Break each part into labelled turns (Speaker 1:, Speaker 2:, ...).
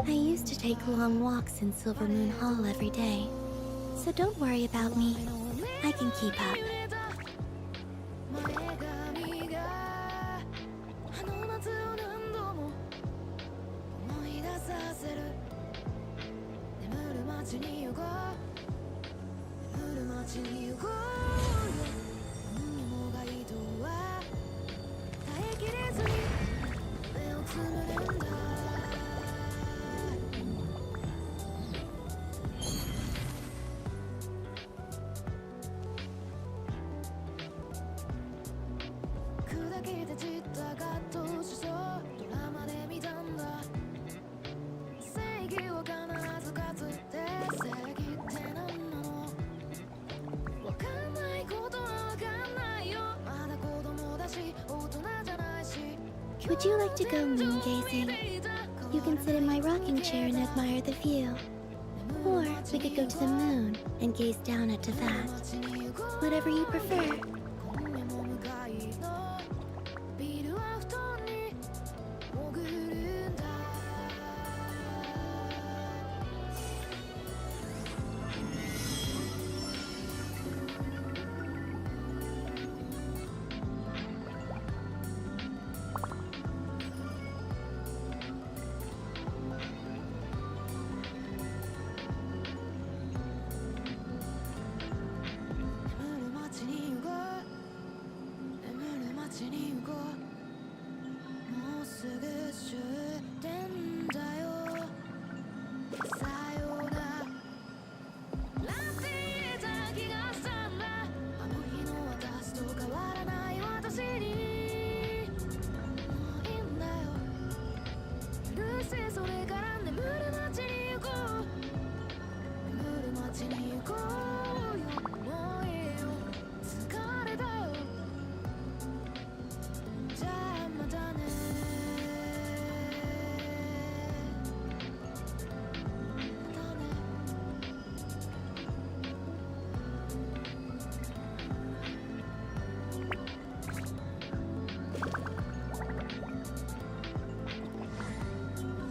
Speaker 1: I used to take long walks in Silver Moon Hall every day, so don't worry about me. I can keep up. Would you like to go moon gazing? You can sit in my rocking chair and admire the view. Or we could go to the moon and gaze down at that. Whatever you prefer.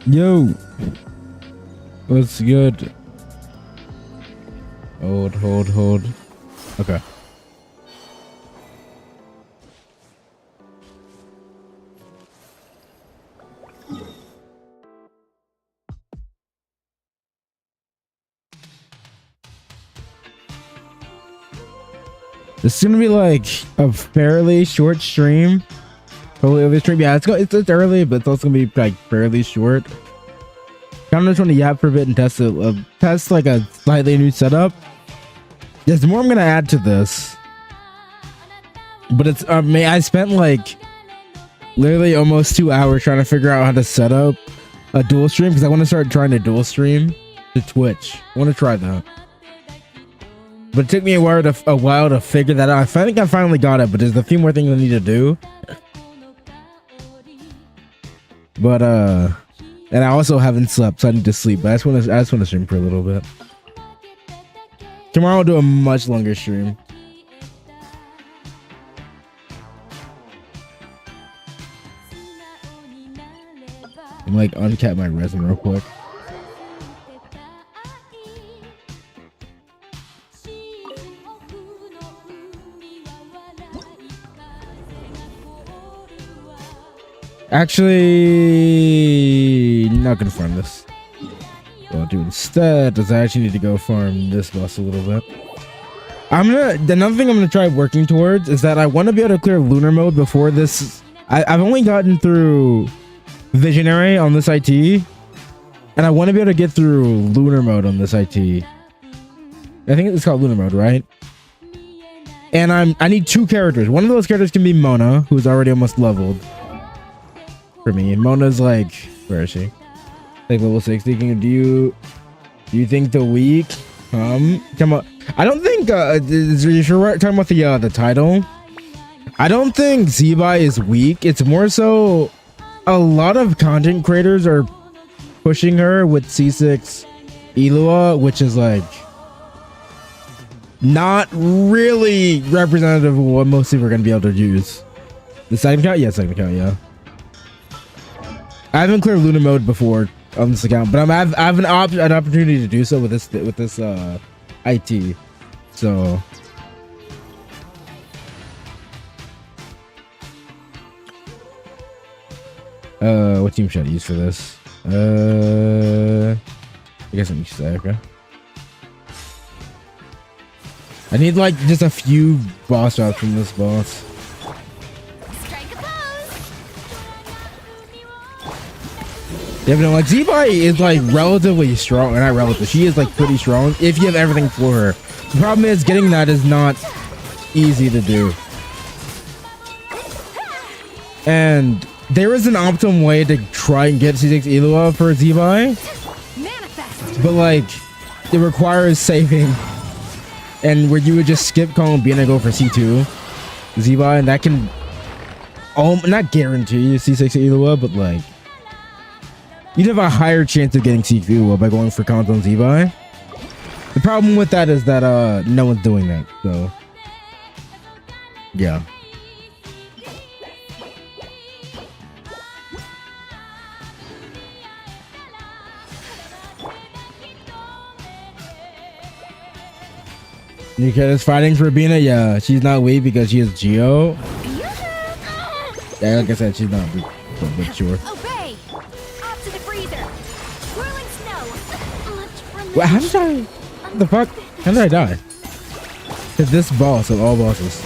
Speaker 2: Yo, what's good? Hold. Okay. This is gonna be like a fairly short stream. Totally early stream. Yeah, it's early, but it's also gonna be like fairly short. I'm just want to yap for a bit and test like a slightly new setup. There's more I'm gonna add to this, but it's I spent like literally almost 2 hours trying to figure out how to set up a dual stream because I want to start trying to dual stream to Twitch. I want to try that, but it took me a while to figure that out. I think I finally got it, but there's a few more things I need to do. But and I also haven't slept, so I need to sleep. But I just want to stream for a little bit. Tomorrow I'll do a much longer stream. I'm like uncap my resin real quick. Actually, not gonna farm this. What I'll do instead is I actually need to go farm this boss a little bit. Another thing I'm gonna try working towards is that I want to be able to clear lunar mode before this. I've only gotten through visionary on this IT, and I want to be able to get through lunar mode on this IT. I think it's called lunar mode, right? And I need 2 characters. One of those characters can be Mona, who's already almost leveled. For me, and Mona's like, where is she? Like level 60. Do you think the week come on? I don't think if you're talking about the title, I don't think Zby is weak. It's more so a lot of content creators are pushing her with C6 Eloa, which is like not really representative of what most people are going to be able to use. The second account? Yeah, second account, yeah. I haven't cleared Luna mode before on this account, but I have an opportunity to do so with this IT. So what team should I use for this? I guess I'm used to that, okay. I need like just a few boss shots from this boss. Yeah, but no, like Zby is like relatively strong, or not relative. She is like pretty strong if you have everything for her. The problem is getting that is not easy to do. And there is an optimum way to try and get C6 Eloa for Zby, but like it requires saving, and where you would just skip calling B and go for C2 Zby, and that can not guarantee you C6 Eloa, but like you'd have a higher chance of getting C6 Eloa by going for Conton Zby. The problem with that is that no one's doing that, so yeah. Because fighting for Bina, yeah, she's not weak because she is Geo. Yeah, like I said, she's not weak, but sure.
Speaker 3: Obey. Off to the freezer. Whirling snow.
Speaker 2: What? How did I? What the fuck? How did I die? To this boss of all bosses.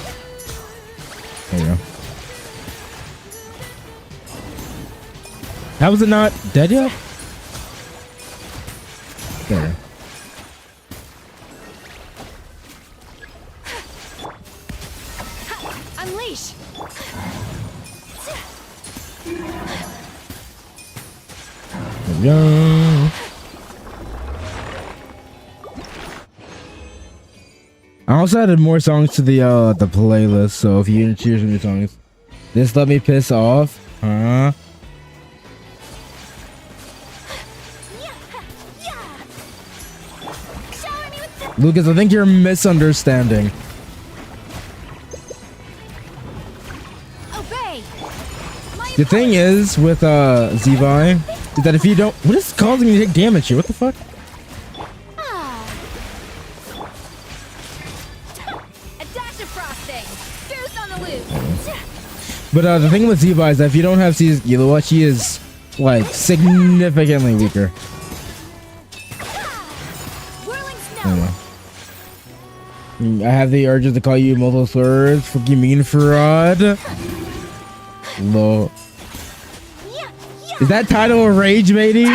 Speaker 2: There you go. How was it not dead yet? There.
Speaker 3: Unleash.
Speaker 2: There we go. I also added more songs to the playlist, so if you choose some new songs, this let me piss off, huh? Lucas, I think you're misunderstanding.
Speaker 3: Obey.
Speaker 2: The thing is with Zby is that if you don't, what is causing me to take damage here? What the fuck?
Speaker 3: A dash of frosting. Goose on the loose.
Speaker 2: But the thing with Zby is that if you don't have C6 Eloa, she is like significantly weaker.
Speaker 3: Whirling snow.
Speaker 2: I have the urges to call you multiple slurs. Fuck you mean, fraud. Low. Is that title a rage, matey?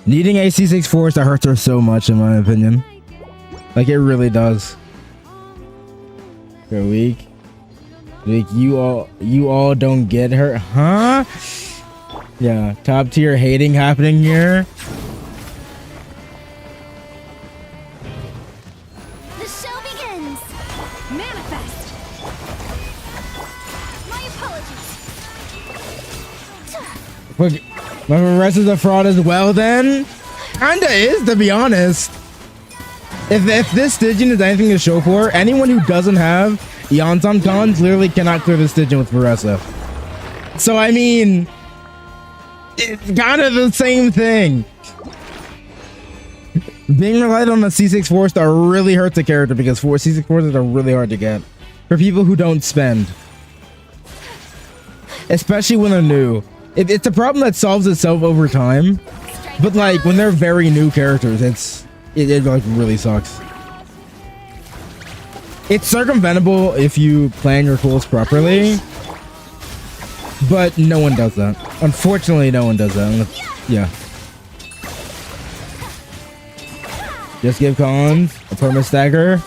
Speaker 2: Needing a C6 force that hurts her so much, in my opinion. Like it really does. You're weak. Like you all don't get her, huh? Yeah, top tier hating happening here.
Speaker 3: The show begins. Manifest. My apologies.
Speaker 2: Look, my rest is a fraud as well. Then, kinda is, to be honest. If this Stygian is anything to show for, anyone who doesn't have Yansan Cons literally cannot clear the Stygian with Marissa. So I mean, it's kind of the same thing. Being relied on a C6 force that really hurts a character because C6 forces are really hard to get for people who don't spend, especially when they're new. It's a problem that solves itself over time, but like when they're very new characters, it like really sucks. It's circumventable if you plan your tools properly, but no one does that. Unfortunately, no one does that. Yeah. Just give cons a perma stagger.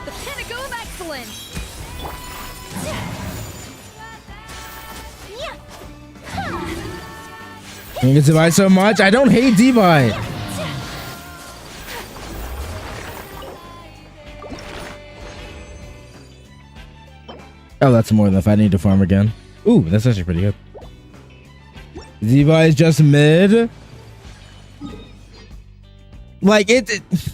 Speaker 3: The pinnacle of excellence.
Speaker 2: I hate Zby so much. I don't hate Zby. Oh, that's more than if I need to farm again. Ooh, that's actually pretty good. Zby is just mid. Like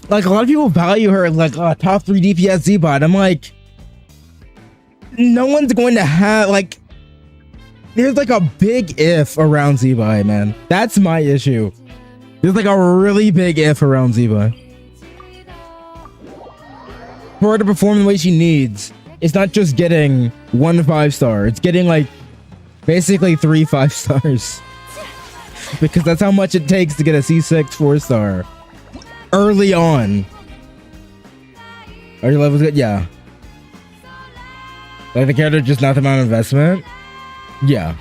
Speaker 2: like a lot of people value her like top 3 DPS Zby. And I'm like, no one's going to have like. There's like a big if around Zby, man. That's my issue. There's like a really big if around Zby. For her to perform the way she needs, it's not just getting 1 5-star. It's getting like basically 3 5-stars. Because that's how much it takes to get a C6 4-star. Early on. Are your levels good? Yeah. Like the character, just not the amount of investment? Yeah.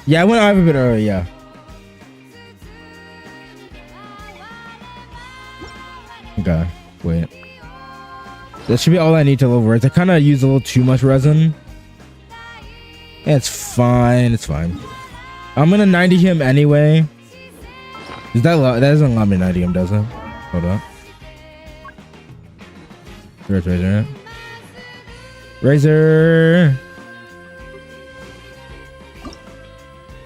Speaker 2: Yeah, I went live a bit early, yeah. Okay, wait. That should be all I need to level words. I kind of used a little too much resin. Yeah, it's fine, it's fine. I'm gonna 90 him anyway. Does that doesn't allow me to 90 him, does it? Hold up. Razor. Razor.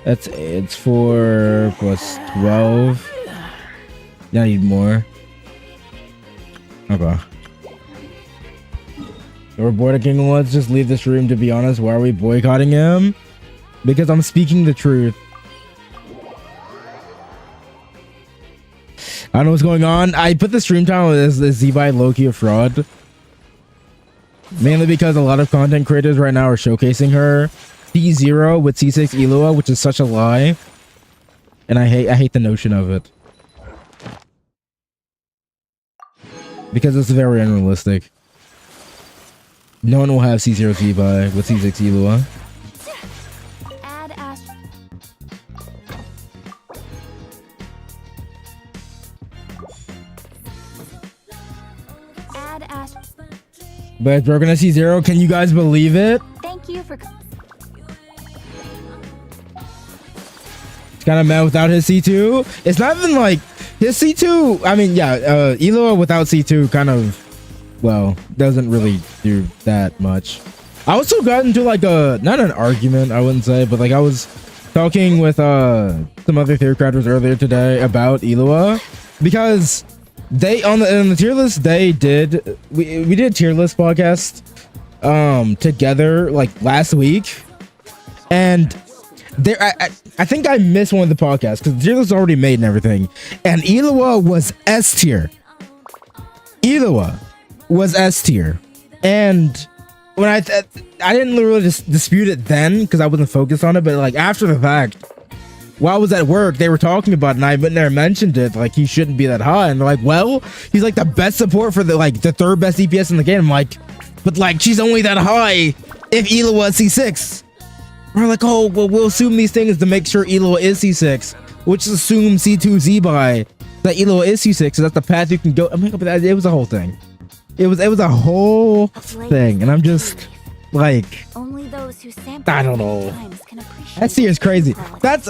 Speaker 2: It's 4 plus 12. Yeah, I need more. Okay. We're bored of Kinkle. Let's just leave this room, to be honest. Why are we boycotting him? Because I'm speaking the truth. I don't know what's going on. I put the stream title as the ZIBAI LOW Fraud. Mainly because a lot of content creators right now are showcasing her C0 with C6 Eloa, which is such a lie. And I hate the notion of it. Because it's very unrealistic. No one will have C0 ZIBAI with C6 Eloa. But it's broken at C0. Can you guys believe it?
Speaker 3: Thank you for.
Speaker 2: It's kind of mad without his C2. It's not even like his C2. I mean, yeah, Eloa without C2 kind of, well, doesn't really do that much. I also got into like not an argument, I wouldn't say, but like I was talking with some other theory crafters earlier today about Eloa because they on the tier list we did a tier list podcast together like last week, and there I think I missed one of the podcasts because the tier list was already made and everything, and Eloa was S tier. Eloa was S tier, and when I didn't really dispute it then because I wasn't focused on it, but like after the fact, while I was at work, they were talking about it, and I never mentioned it. Like he shouldn't be that high, and they're like, "Well, he's like the best support for the third best DPS in the game." I'm like, "But like she's only that high if Eloa is C6." We're like, "Oh, well, we'll assume these things to make sure Eloa is C6, which assumes C2 Zby that Eloa is C6, so that's the path you can go." I'm like, "But it was a whole thing. It was a whole thing," and I'm just like,
Speaker 3: Only those who sample
Speaker 2: I don't know.
Speaker 3: can appreciate
Speaker 2: That tier is crazy. That's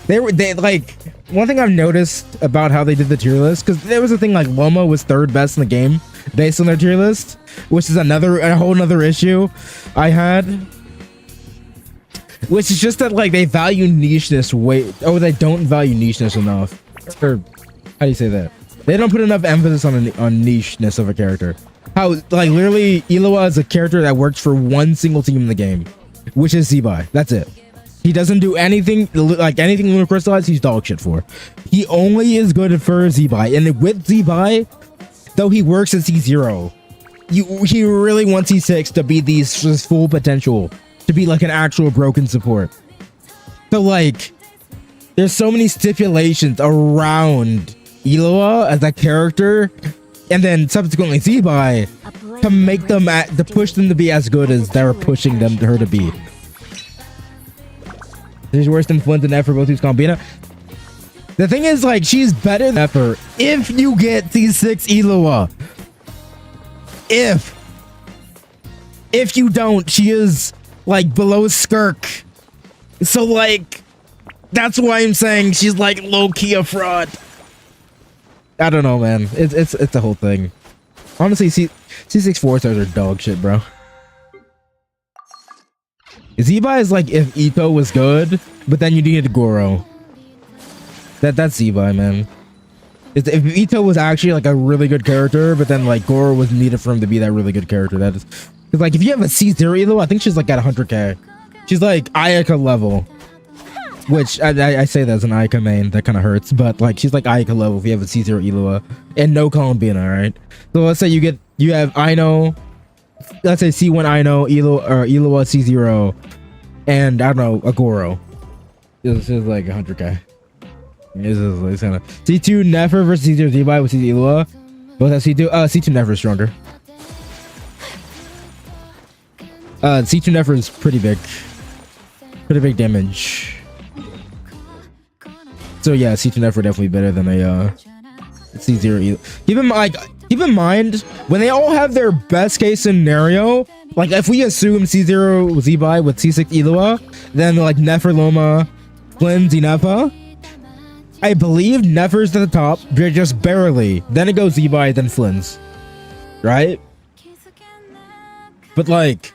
Speaker 2: they like one thing I've noticed about how they did the tier list, because there was a thing like Loma was third best in the game based on their tier list, which is a whole nother issue I had, which is just that like they value nicheness they don't value nicheness enough. Or how do you say that? They don't put enough emphasis on nicheness of a character. How like literally Eloa is a character that works for one single team in the game, which is Zby. That's it. He doesn't do anything like anything Lunar Crystallized. He's dog shit for. He only is good for Zby, and with Zby, though he works at C0, he really wants C6 to be his full potential, to be like an actual broken support. So like, there's so many stipulations around Eloa as a character, and then subsequently Zby, to make them to push them to be as good as they're pushing her to be. She's worse than Flint and F for both these Combina. The thing is, like, she's better than F if you get C6 Eloa. If you don't, she is like below Skirk. So like, That's why I'm saying she's like low-key a fraud. I don't know, man. It's the whole thing. Honestly, C6 4-stars are dog shit, bro. Zby is like if Ito was good, but then you needed Goro. That's Zby, man. If Ito was actually like a really good character, but then like Goro was needed for him to be that really good character. That is, because like if you have a C0 Elo, I think she's like at 100k. She's like Ayaka level, which I say that as an Ayaka main. That kind of hurts, but like she's like Ayaka level if you have a C0 Eloa and no Columbina, right? So let's say you have Ino, let's say C1 Ino, Eloa C0, and I don't know, a Goro. This is like 100k. This is kind of C2 Nefer versus C0 Zby with C2 Eloa. Both have C2 Nefer is stronger. C2 Nefer is pretty big damage. So yeah, C2 Nefer definitely better than a C0 Eloa. Keep in mind when they all have their best case scenario. Like if we assume C0 Zby with C6 Eloa, then like Nefer Loma, Flynn, Nefa. I believe Nefer's at the top, just barely. Then it goes Zby, then Flynn's. Right? But like,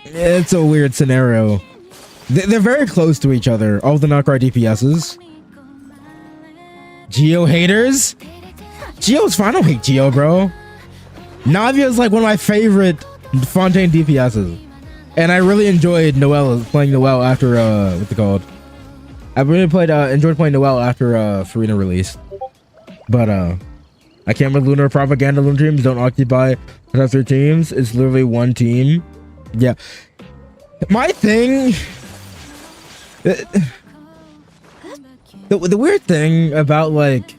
Speaker 2: it's a weird scenario. They're very close to each other, all the Nocra DPSs. Geo haters? Geo's fine, I don't hate Geo, bro. Navia is like one of my favorite Fontaine DPSs. And I really enjoyed playing Noelle after, what's it called? I really enjoyed playing Noelle after Farina released. But I can't with Lunar propaganda. Lunar teams don't occupy the top 3 teams. It's literally one team. Yeah. My thing, the weird thing about like,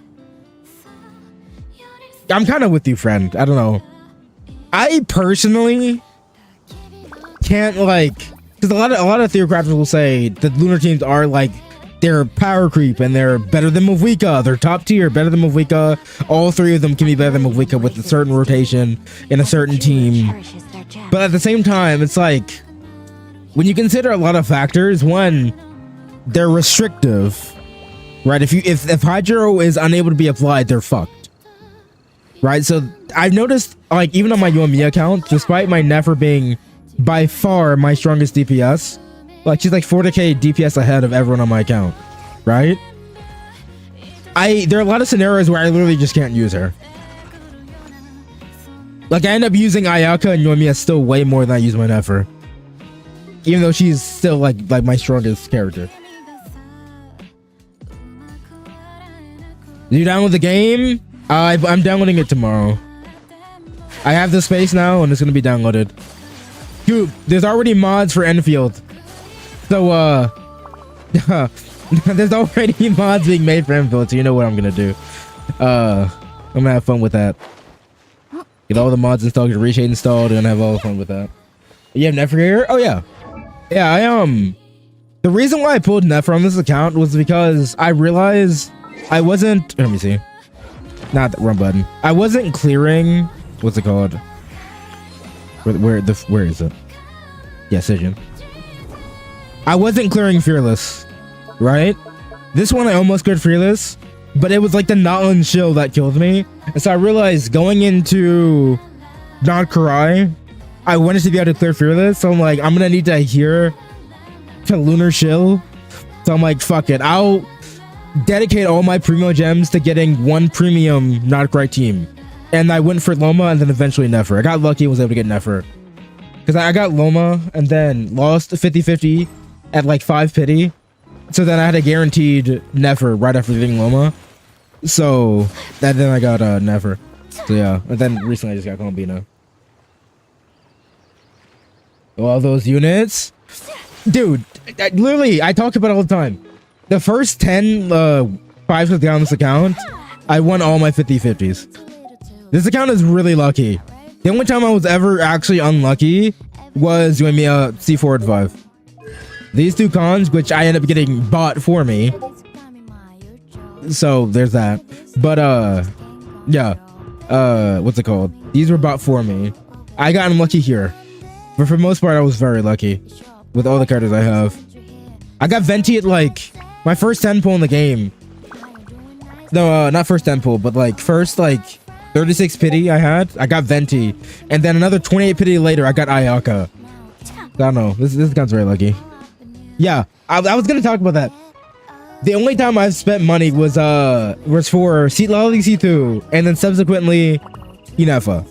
Speaker 2: I'm kind of with you, friend. I don't know. I personally can't like, because a lot of theocrats will say that Lunar teams are like, they're power creep and they're better than Mavika. They're top tier, better than Mavika. All 3 of them can be better than Mavika with a certain rotation in a certain team. But at the same time, it's like, when you consider a lot of factors, one, they're restrictive, right? If Hydro is unable to be applied, they're fucked, right? So I've noticed, like, even on my Yoimiya account, despite my Nefer being by far my strongest DPS, like she's like 40k DPS ahead of everyone on my account, right? There are a lot of scenarios where I literally just can't use her. Like I end up using Ayaka and Yoimiya still way more than I use my Nefer, even though she's still like my strongest character. You download the game? I'm downloading it tomorrow. I have the space now and it's gonna be downloaded. Dude, there's already mods for Enfield. So, there's already mods being made for Enfield, so you know what I'm gonna do. I'm gonna have fun with that. Get all the mods installed, get Reshade installed, and have all the fun with that. You have Nefer here? Oh, yeah. Yeah, the reason why I pulled Nefer on this account was because I realized I wasn't... Let me see. Not the wrong button. I wasn't clearing... What's it called? Where is it? Yeah, Sigyn. I wasn't clearing Fearless, right? This one I almost cleared Fearless, but it was like the Notland shill that killed me. And so I realized going into Not Karai, I wanted to be able to clear Fearless. So I'm like, I'm gonna need to adhere to Lunar shill. So I'm like, fuck it. I'll dedicate all my Primo gems to getting one premium Not Karai team. And I went for Loma and then eventually Nefer. I got lucky and was able to get Nefer. Because I got Loma and then lost 50-50 at like 5 pity. So then I had a guaranteed Nefer right after getting Loma. So then I got Nefer. So yeah. And then recently I just got Columbina. All those units. Dude, literally, I talk about it all the time. The first 10 5s down this account, I won all my 50-50s. This account is really lucky. The only time I was ever actually unlucky was when me C4 at 5. These 2 cons, which I ended up getting bought for me. So there's that. But yeah. What's it called? These were bought for me. I got unlucky here. But for the most part, I was very lucky with all the characters I have. I got venti at like my first 10 pull in the game. No, not first 10 pull, but like first like 36 pity I got venti, and then another 28 pity later I got Ayaka. I don't know. This guy's very lucky. Yeah, I was gonna talk about that. The only time I've spent money was for Lolly C2 and then subsequently Inefa.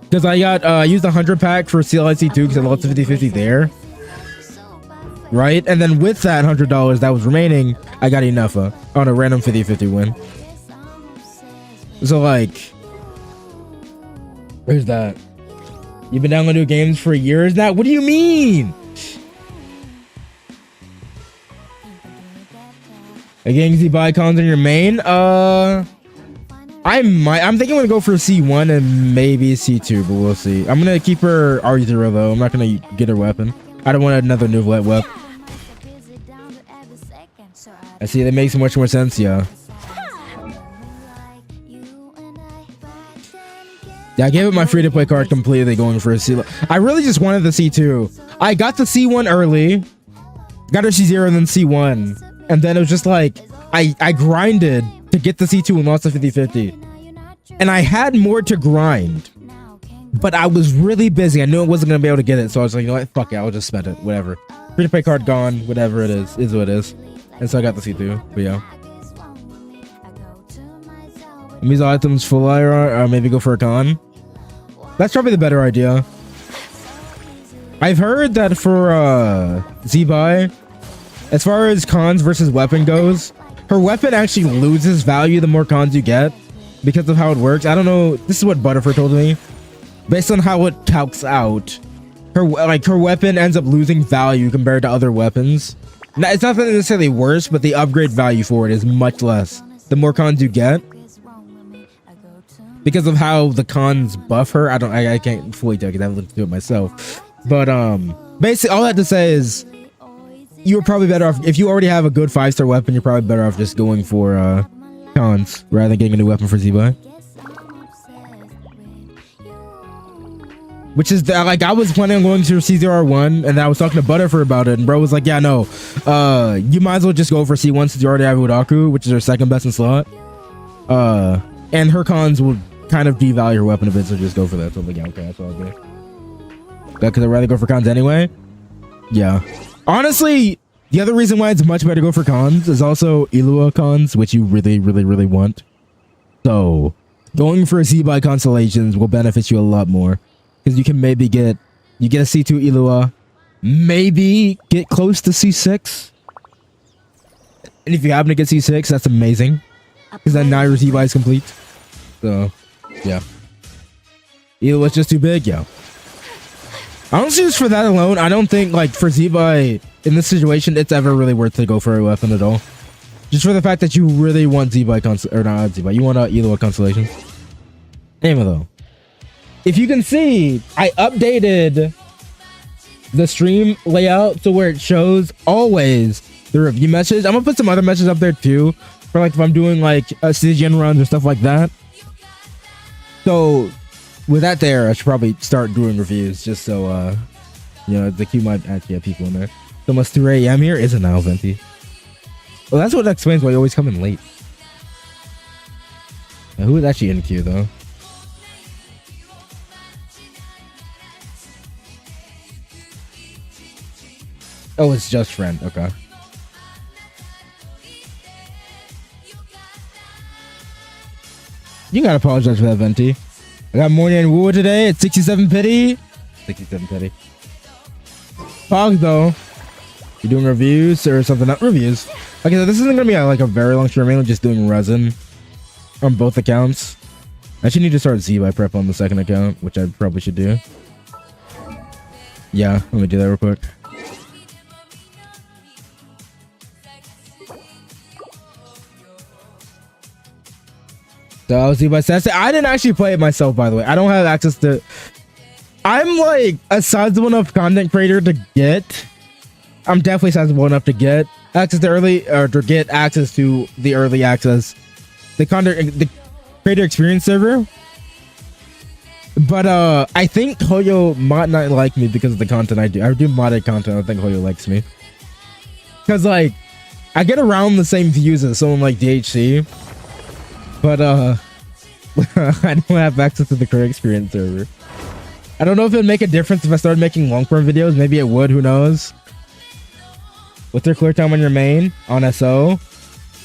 Speaker 2: Because I got used a 100 pack for Lolly C2 because I lost the 50-50 there. Right? And then with that $100 that was remaining, I got Inefa on a random 50-50 win. So like, where's that? You've been downloading games for years now? What do you mean? Again, Zby cons in your main? I'm thinking I'm gonna go for C1 and maybe C2, but we'll see. I'm gonna keep her R0 though. I'm not gonna get her weapon. I don't want another Nouvelle weapon. I see, that makes much more sense, yeah. Yeah, I gave it my free-to-play card completely going for a C. I really just wanted the C2. I got the C1 early, got her C0 and then C1. And then it was just like, I grinded to get the C2 and lost the 50-50. And I had more to grind, but I was really busy. I knew I wasn't going to be able to get it. So I was like, you know what? Fuck it. I'll just spend it. Whatever. Free-to-play card gone. Whatever it is what it is. And so I got the C2. But yeah. Use items full IR, or maybe go for a con. That's probably the better idea. I've heard that for Zby, as far as cons versus weapon goes, her weapon actually loses value the more cons you get because of how it works. I don't know. This is what Butterfur told me. Based on how it calcs out, her weapon ends up losing value compared to other weapons. Now, it's not necessarily worse, but the upgrade value for it is much less the more cons you get. Because of how the cons buff her. I can't fully tell because I haven't looked into it myself. But basically all I have to say is you're probably better off if you already have a good 5-star weapon. You're probably better off just going for cons rather than getting a new weapon for Zby. Which is like, I was planning on going to C0R1 and I was talking to Butterfur about it, and bro was like, yeah, no, you might as well just go for C1 since you already have Udaku, which is her second best in slot. And her cons will kind of devalue her weapon a bit, so just go for that. So I'm like, yeah, okay, that's all good. Because I'd rather go for cons anyway. Yeah. Honestly, the other reason why it's much better to go for cons is also Eloa cons, which you really, really, really want. So, going for Zby constellations will benefit you a lot more. Because you can maybe get a C2 Eloa, maybe get close to C6. And if you happen to get C6, that's amazing. Because then now your Zby is complete. So, yeah. Eloa's just too big, yo. Honestly, just for that alone, I don't think, like, for Zby, in this situation, it's ever really worth to go for a weapon at all. Just for the fact that you really want Zby, or not Zby, you want Eloa Constellation. Anyway, though. If you can see, I updated the stream layout to where it shows always the review message. I'm gonna put some other messages up there, too, for, like, if I'm doing, like, CGN runs or stuff like that. So, with that there, I should probably start doing reviews just so, you know, the queue might actually have people in there. It's almost 3 a.m. here. Is it now, Venti? Well, that's what explains why you always come in late. Now, who is actually in queue, though? Oh, it's just friend. Okay. You gotta apologize for that, Venti. I got Morning and Woo today at 67 pity. 67 pity. Pog, though. You doing reviews or something? Not reviews. Okay, so this isn't gonna be like a very long stream. I'm just doing resin on both accounts. I should need to start Zby prep on the second account, which I probably should do. Yeah, let me do that real quick. So Zby says, I didn't actually play it myself, by the way. I don't have access to. I'm like a sizable enough content creator to get. I'm definitely sizable enough to get access to get access to the early access, the creator experience server. But I think Hoyo might not like me because of the content I do. I do modded content. I think Hoyo likes me. Cause like I get around the same views as someone like DHC. But I don't have access to the current experience server. I don't know if it'd make a difference if I started making long form videos. Maybe it would, who knows? What's their clear time on your main? On SO?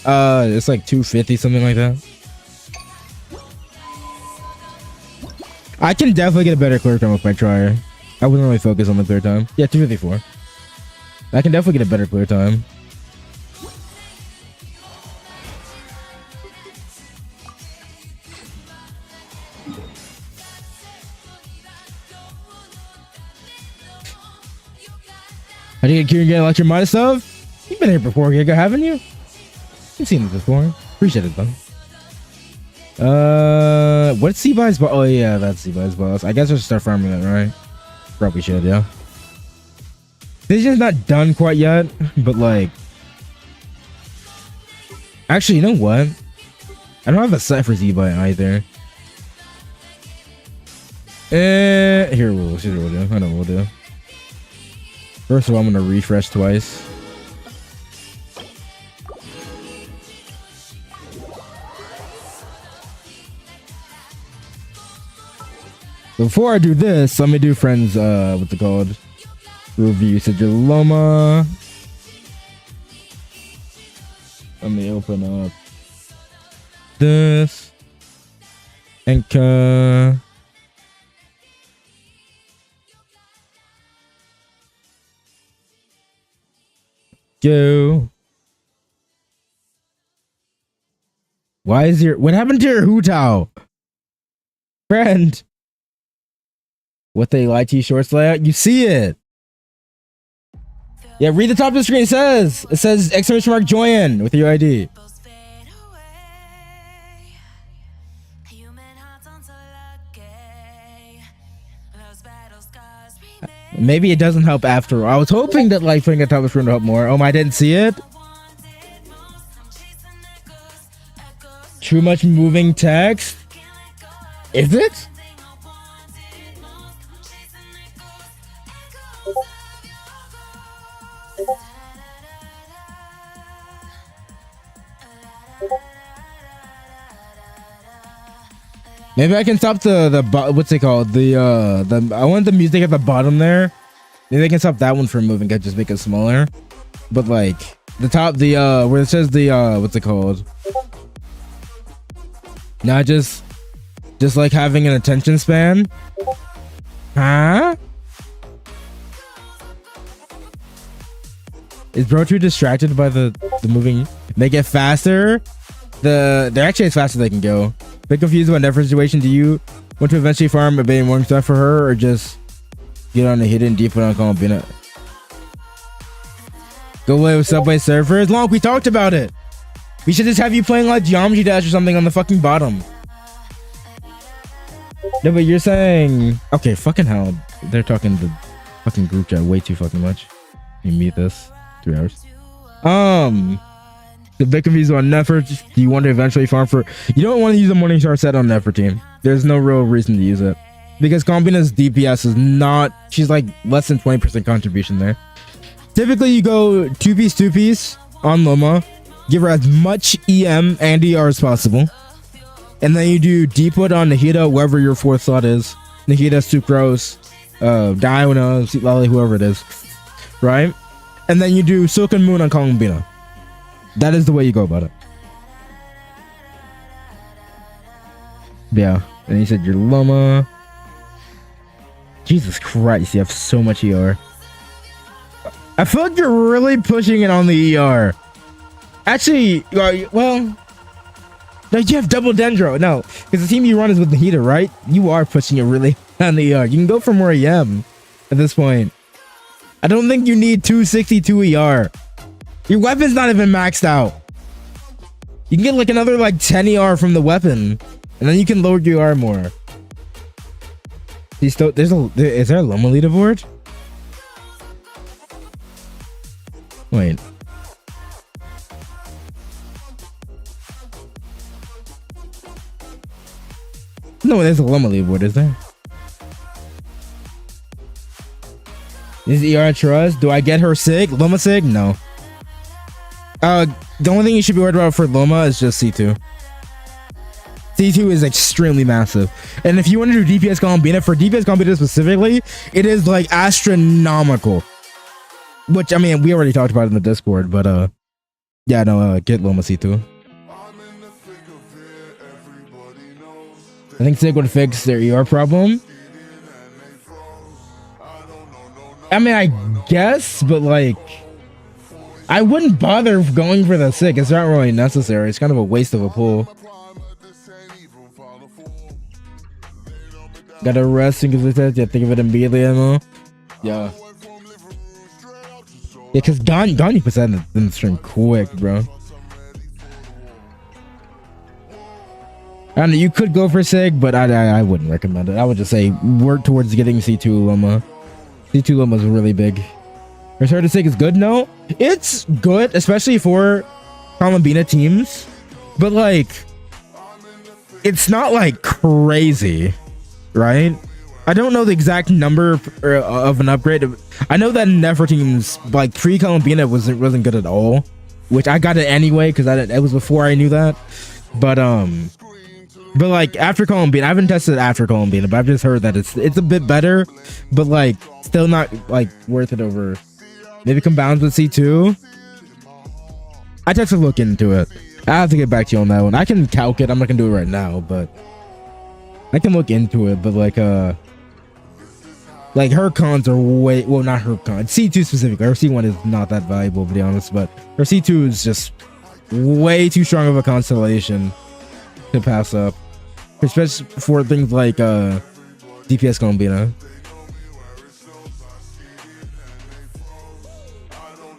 Speaker 2: It's like 250, something like that. I can definitely get a better clear time if I try. I wouldn't really focus on the clear time. Yeah, 254. I can definitely get a better clear time. How do you get Kieran get electric minus stuff? You've been here before, Giga, haven't you? You've seen this before. Appreciate it, though. What's Zbai's boss? Oh, yeah, that's Zbai's boss. I guess I should start farming it, right? Probably should, yeah. This is not done quite yet, but like... Actually, you know what? I don't have a set for Zbai either. Here we'll do. I know what we'll do. First of all, I'm gonna refresh twice. Before I do this, let me do friends, what's it called? Review Sigiloma. Let me open up this. Enka. Go. Why is your... What happened to your Hutao? Friend. What they lie to you shorts layout? You see it. Yeah, read the top of the screen. It says exclamation mark join with your ID. Maybe it doesn't help after all. I was hoping that like putting a top of the screen would help more. Oh, I didn't see it. Too much moving text. Is it? Maybe I can stop the what's it called? I want the music at the bottom there. Maybe I can stop that one from moving. I just make it smaller. But like the top, where it says the what's it called? Not just like having an attention span. Huh? Is bro too distracted by the moving? Make it faster. They're actually as fast as they can go. Bit confused about Never situation. Do you want to eventually farm a bait more stuff for her, or just get on a hidden deep on Columbina? Go away with Subway servers. Long, we talked about it. We should just have you playing like Geometry Dash or something on the fucking bottom. No, but you're saying okay. Fucking hell, they're talking the fucking group chat way too fucking much. You meet this 3 hours. The bit confused on Neffert. Do you want to eventually farm for... You don't want to use a Morningstar set on Neffert team. There's no real reason to use it. Because Combina's DPS is not... She's like less than 20% contribution there. Typically, you go 2-piece on Loma. Give her as much EM and ER as possible. And then you do Deepwood on Nahida, wherever your fourth slot is. Nahida, Sucrose, Diona, Sweet Lolly, whoever it is. Right? And then you do Silken Moon on Combina. That is the way you go about it. Yeah. And you said your Loma. Jesus Christ, you have so much ER. I feel like you're really pushing it on the ER. Actually, well... No, you have double Dendro. No, because the team you run is with the heater, right? You are pushing it really on the ER. You can go for more EM at this point. I don't think you need 262 ER. Your weapon's not even maxed out. You can get like another like 10 ER from the weapon, and then you can lower your ER more. Is there a Loma leaderboard? Wait. No, there's a Loma leaderboard, is there? Is ER trust? Do I get her sig? Loma sig? No. The only thing you should be worried about for Loma is just C2. C2 is extremely massive. And if you want to do DPS Columbina, for DPS Columbina specifically, it is like astronomical. Which, I mean, we already talked about it in the Discord, but yeah, no, get Loma C2. I think Sig would fix their ER problem. I mean, I guess, but like, I wouldn't bother going for the Sig. It's not really necessary. It's kind of a waste of a pull. Gotta rest because it says, yeah, think of it immediately, Emma. Yeah. Yeah, because Gani puts that in the stream quick, bro. I don't know, you could go for Sig, but I wouldn't recommend it. I would just say work towards getting C2 Loma. C2 Loma is really big. Return to Sig is good? No, it's good, especially for Columbina teams. But like, it's not like crazy, right? I don't know the exact number of an upgrade. I know that Nefer teams, like pre-Columbina, wasn't good at all, which I got it anyway because it was before I knew that. But like after Columbina, I haven't tested it after Columbina, but I've just heard that it's a bit better, but like still not like worth it over. Maybe combines with C2. I just have to look into it. I have to get back to you on that one. I can calc it. I'm not gonna do it right now, but I can look into it. But like her cons are way, well, not her cons, C2 specifically. Her C1 is not that valuable, to be honest, but her C2 is just way too strong of a constellation to pass up, especially for things like DPS Columbina.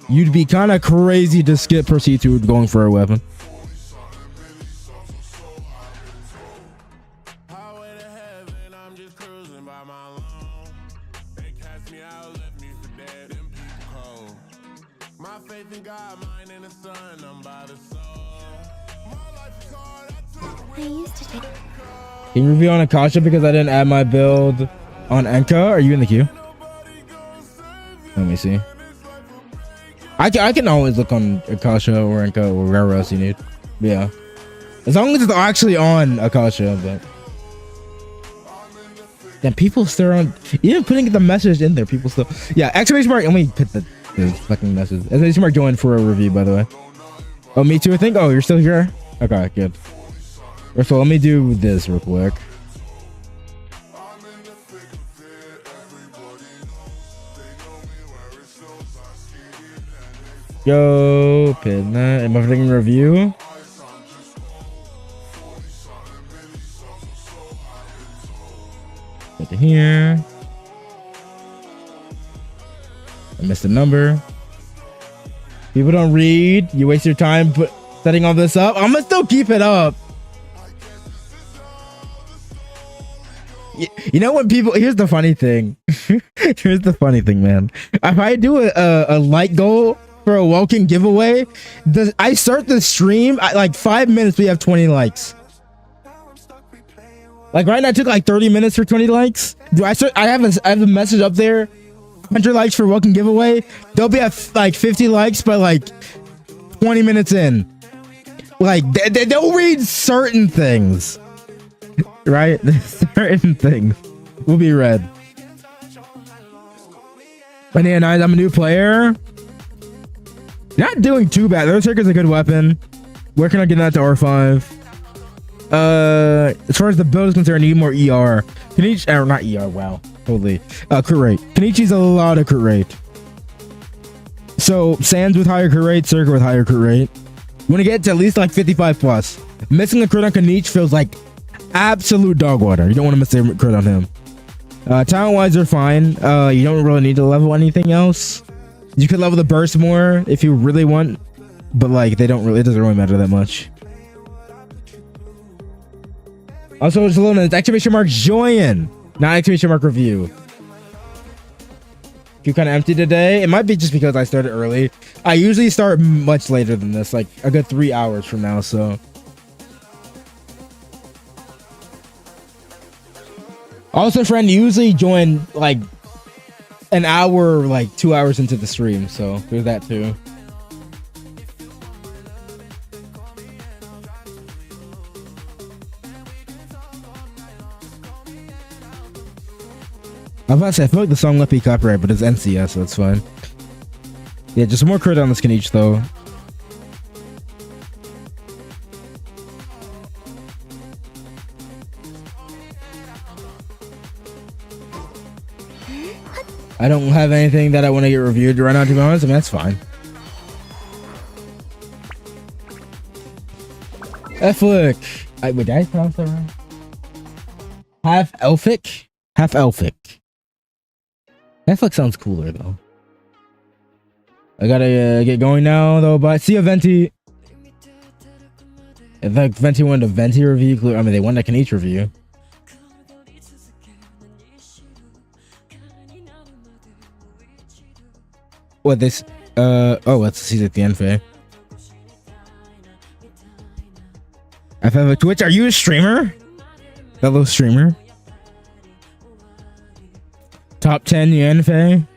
Speaker 2: You'd be kind of crazy to skip her C2 going for a weapon.
Speaker 1: I used to take.
Speaker 2: Can you review on Akasha because I didn't add my build on Enka? Are you in the queue? Let me see. I can always look on Akasha or Enka or wherever else you need. But yeah, as long as it's actually on Akasha. But then people still on, even putting the message in there. People still, yeah. Exclamation mark. Let me put the fucking message. Exclamation mark. Join for a review, by the way. Oh, me too. I think. Oh, you're still here. Okay, good. So let me do this real quick. Yo, pin that. Am I putting a review? Get to here. I missed a number. People don't read. You waste your time setting all this up. I'm gonna still keep it up. You know when people, here's the funny thing. Here's the funny thing, man. If I do a like goal for a welcome giveaway, I start the stream at like 5 minutes, we have 20 likes. Like right now it took like 30 minutes for 20 likes. I have a message up there, 100 likes for welcome giveaway. They'll be at like 50 likes by like 20 minutes in. Like they'll read certain things. Right? Certain things will be read. But yeah, I'm a new player. Not doing too bad. Those is a good weapon. Where can I get that to R5? As far as the build is concerned, I need more ER. Kenichi, or not ER, wow. Totally. Crit rate. Kenichi's a lot of crit rate. So, Sands with higher crit rate, Circuit with higher crit rate. You want to get to at least like 55 plus. Missing a crit on Kenichi feels like absolute dog water. You don't want to miss a crit on him. Talent wise, they're fine. You don't really need to level anything else. You could level the burst more if you really want, but like they don't really, it doesn't really matter that much. Also, just a little minute, exclamation mark join, not exclamation mark review. You kind of empty today. It might be just because I started early. I usually start much later than this, like a good 3 hours from now. So also, friend, usually join like an hour, like 2 hours into the stream, so there's that too. I'm about to say, I feel like the song might be copyright, but it's NCS, so it's fine. Yeah, just more credit on this can each though. I don't have anything that I want to get reviewed right now, to be honest. I mean, that's fine. Elfic. Wait, did I pronounce that right? Half Elfic? Half Elfic. Elfic sounds cooler, though. I gotta get going now, though. But see you, Venti. If like Venti wanted a Venti review, I mean, they wanted a can each review. What this? Oh, let's see at the end, Faye. I have a Twitch. Are you a streamer? Fellow streamer. Top 10 Yanfei.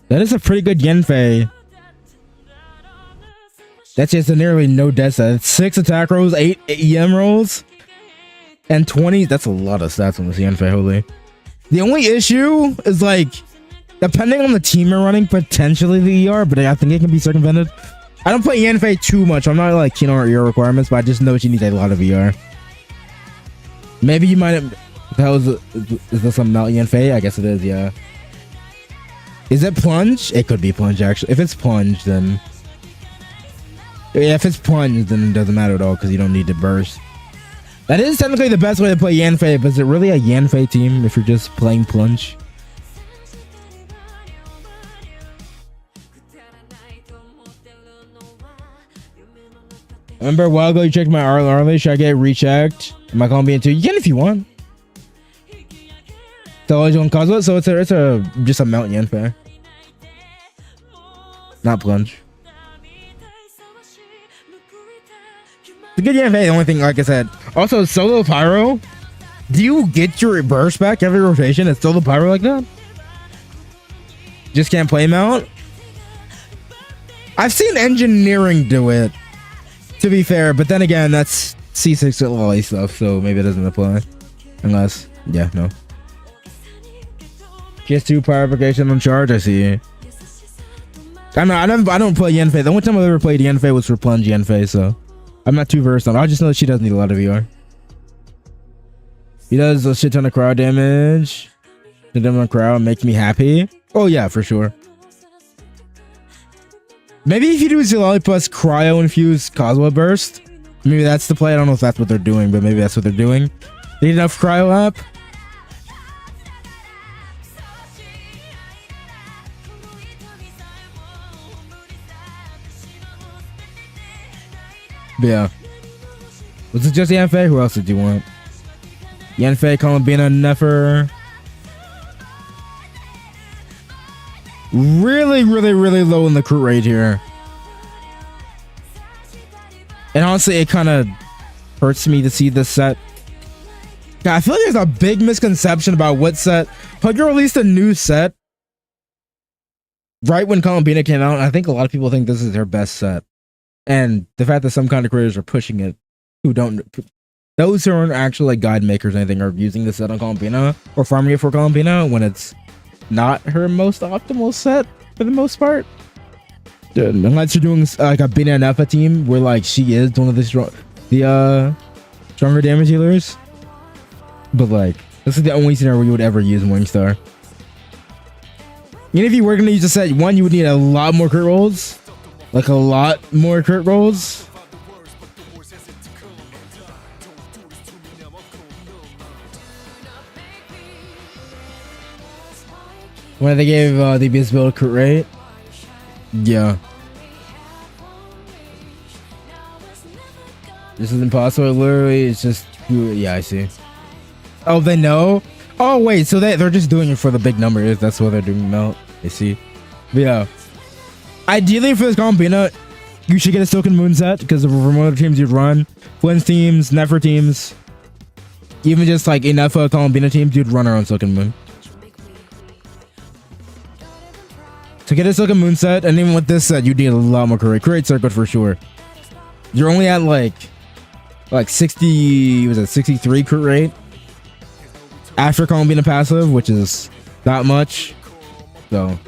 Speaker 2: That is a pretty good Yanfei. That's just a nearly no death set. 6 attack rolls, 8 EM rolls, and 20. That's a lot of stats on this Yanfei, holy. The only issue is like, depending on the team you're running, potentially the ER, but I think it can be circumvented. I don't play Yanfei too much. I'm not like keen on ER requirements, but I just know she needs a lot of ER. Maybe you might have. Is this a melt Yanfei? I guess it is, yeah. Is it plunge? It could be plunge, actually. If it's plunge, then. Yeah, if it's plunge, then it doesn't matter at all because you don't need to burst. That is technically the best way to play Yanfei, but is it really a Yanfei team if you're just playing plunge? Remember a while ago you checked my RLA? Should I get rechecked? Am I Colombian too? You can if you want. So always on Cosmo, so it's just a mount Yanfei. Not plunge. It's a good Yanfei, the only thing, like I said. Also, solo pyro. Do you get your burst back every rotation? It's solo pyro like that? Just can't play mount? I've seen engineering do it, to be fair, but then again, that's C6 with lolly stuff, so maybe it doesn't apply. Unless, yeah, no. PS2 purification on charge, I see. I don't play Yanfei. The only time I've ever played Yanfei was for plunge Yanfei, so I'm not too versed on it. I just know that she does need a lot of ER. He does a shit ton of crowd damage. The demo crowd makes me happy. Oh yeah, for sure. Maybe if you do Zilali plus cryo infused Cosmo burst, maybe that's the play. I don't know if that's what they're doing, but maybe that's what they're doing. Need enough cryo up. But yeah. Was it just Yanfei? Who else did you want? Yanfei, Columbina, Nefer. Really low in the crit rate here. And honestly, it kind of hurts me to see this set. God, I feel like there's a big misconception about what set. Hugger released a new set right when Columbina came out. And I think a lot of people think this is their best set. And the fact that some kind of creators are pushing it, those who aren't actually like guide makers or anything, are using this set on Columbina or farming it for Columbina when it's not her most optimal set for the most part. Dude, unless you're doing like a Bina and Alpha team where like she is one of the stronger damage healers. But like, this is the only scenario where you would ever use Morningstar. Even if you were gonna use a set, one, you would need a lot more crit rolls. Like a lot more crit rolls. When they gave the best build crit rate. Yeah. This is impossible. Literally, it's just, yeah, I see. Oh, they know? Oh, wait, so they're just doing it for the big numbers. That's why they're doing melt. I see. But yeah. Ideally, for this Columbina, you should get a Silken Moon set because of from other teams you'd run. Flins teams, Nefer teams, even just like enough Columbina teams, you'd run our own Silken Moon. To get a Silken Moon set, and even with this set, you need a lot more crit. Crit circuit for sure. You're only at like 60, was it 63 crit rate? After Columbina passive, which is not much. So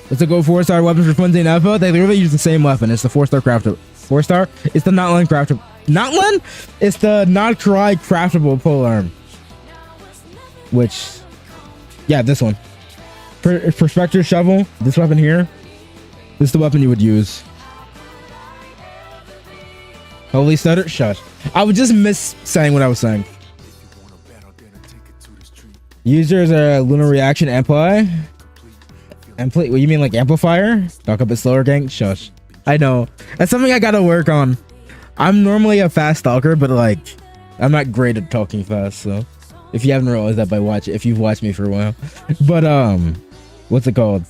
Speaker 2: it's a go 4-star weapon for Twins and Alpha. They literally use the same weapon. It's the 4-star craftable. 4-star? It's the Notland craftable. Notland? It's the Noctri craftable polearm. Which, yeah, this one. For Spectre Shovel, this weapon here, this is the weapon you would use. Holy stutter, shut. I would just miss saying what I was saying. Users are lunar reaction amplify. What you mean, like amplifier? Talk a bit slower, gang. Shush. I know that's something I gotta work on. I'm normally a fast stalker, but like I'm not great at talking fast. So if you haven't realized that by if you've watched me for a while, but what's it called?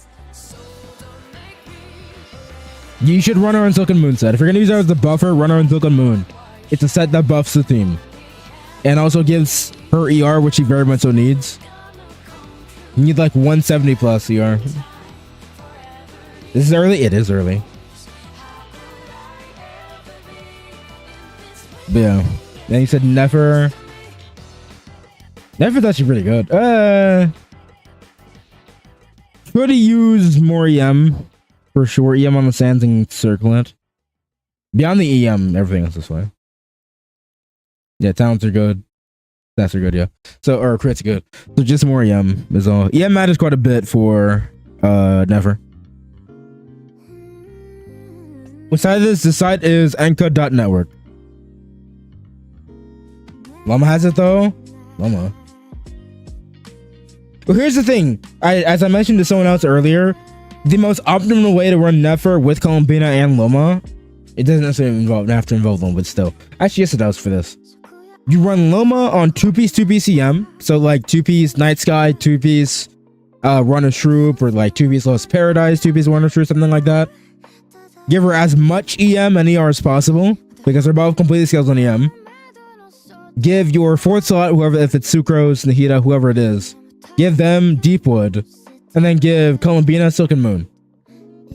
Speaker 2: You should run her on Silken Moon set. If you're gonna use her as the buffer, run her on Silken Moon. It's a set that buffs the theme and also gives her ER, which she very much so needs. You need like 170 plus ER. This is early. It is early. But yeah. Then you said Nefer. Nefer's actually pretty good. Could use more EM for sure. EM on the sands and circle it. Beyond the EM, everything else is fine. Yeah, talents are good. Stats are good, yeah. So, or crits good. So just more EM is all. EM matters quite a bit for Nefer. What side is this? The site is Anchor.network. Llama has it though. Llama. Well, here's the thing. As I mentioned to someone else earlier, the most optimal way to run Nefer with Columbina and Loma, it doesn't necessarily have to involve Loma, but still. Actually, yes, it does for this. You run Loma on 2-piece EM, so like 2-piece Night Sky, 2-piece Runner Shroop, or like 2-piece Lost Paradise, 2-piece Runner Shroop, something like that. Give her as much EM and ER as possible, because they're both completely scaled on EM. Give your 4th slot, whoever, if it's Sucrose, Nahida, whoever it is, give them Deepwood, and then give Columbina Silken Moon.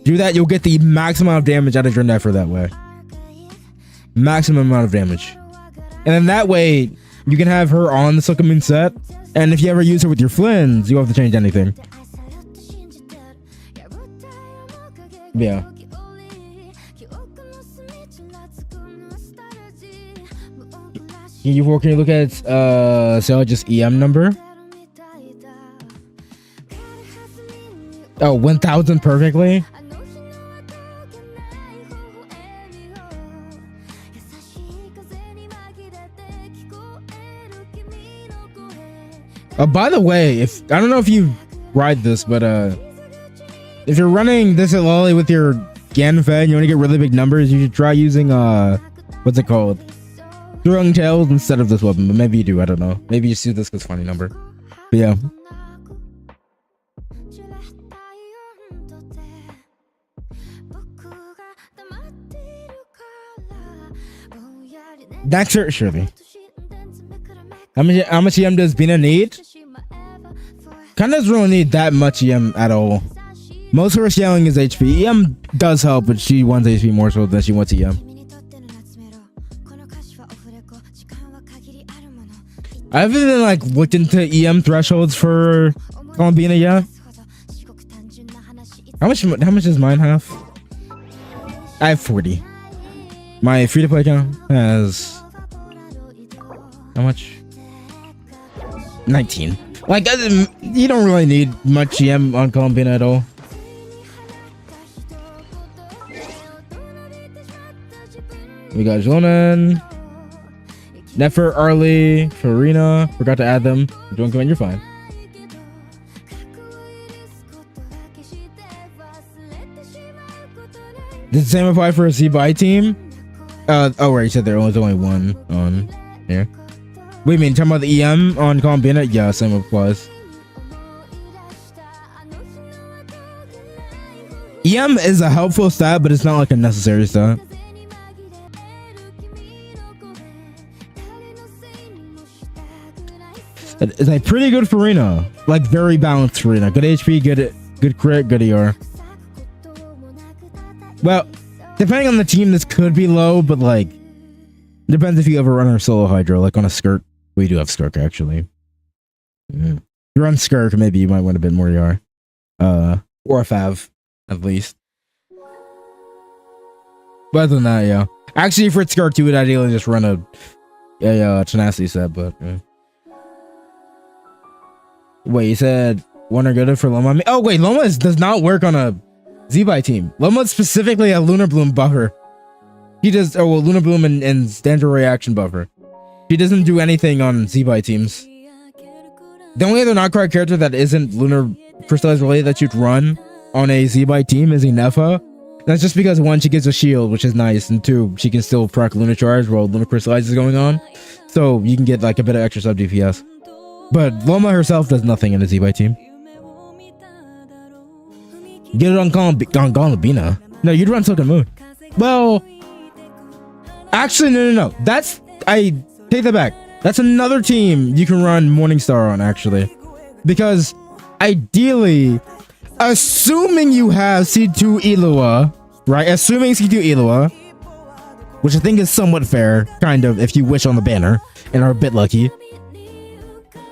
Speaker 2: Do that, you'll get the maximum amount of damage out of your Nefer that way. Maximum amount of damage. And then that way, you can have her on the Silken Moon set, and if you ever use her with your Flins, you don't have to change anything. Yeah. Can you look at just EM number? Oh, 1000 perfectly? By the way, I don't know if you ride this, but if you're running this at Lolly with your Ganfei and you want to get really big numbers, you should try using what's it called? Throwing Tails instead of this weapon, but maybe you do, I don't know. Maybe you just use this because funny number. But yeah. That's surely. How much EM does Bina need? Kind of doesn't really need that much EM at all. Most of her scaling is HP. EM does help, but she wants HP more so than she wants EM. I haven't even like looked into EM thresholds for Columbina yet. How much does mine have? I have 40. My free-to-play account has how much? 19. Like, you don't really need much EM on Columbina at all. We got Jonan, Nefer, Arlie, Farina. Forgot to add them. You're doing good, you're fine. Does the same apply for a ZBI team? Oh, right, you said there was only one on here. Wait, you mean talking about the EM on Columbina? Yeah, same applies. EM is a helpful stat, but it's not like a necessary stat. That is a pretty good Farina. Like very balanced Farina. Good HP, good crit, good ER. Well, depending on the team, this could be low, but like depends if you ever run our solo Hydro, like on a Skirk. We do have Skirk actually. If you run Skirk, maybe you might want a bit more ER. Or a Fav, at least. But other than that, yeah. Actually, for Skirk, you would ideally just run a Tenacity set, but wait, you said one are good for Loma? Oh wait, Loma does not work on a Zby team. Loma's specifically a Lunar Bloom buffer. He does, oh well, Lunar Bloom and standard reaction buffer. He doesn't do anything on Zby teams. The only other non-card character that isn't Lunar Crystallized related that you'd run on a Zby team is a Nefa. That's just because one, she gives a shield, which is nice, and two, she can still proc Lunar Charge while Lunar Crystallize is going on. So you can get like a bit of extra sub DPS. But Loma herself does nothing in a Zby team. Get it on Golubina. No, you'd run Silken Moon. Well, actually, no. I take that back. That's another team you can run Morningstar on, actually. Because, ideally, assuming you have C2 Eloa, right? Assuming C2 Eloa, which I think is somewhat fair, kind of, if you wish on the banner, and are a bit lucky.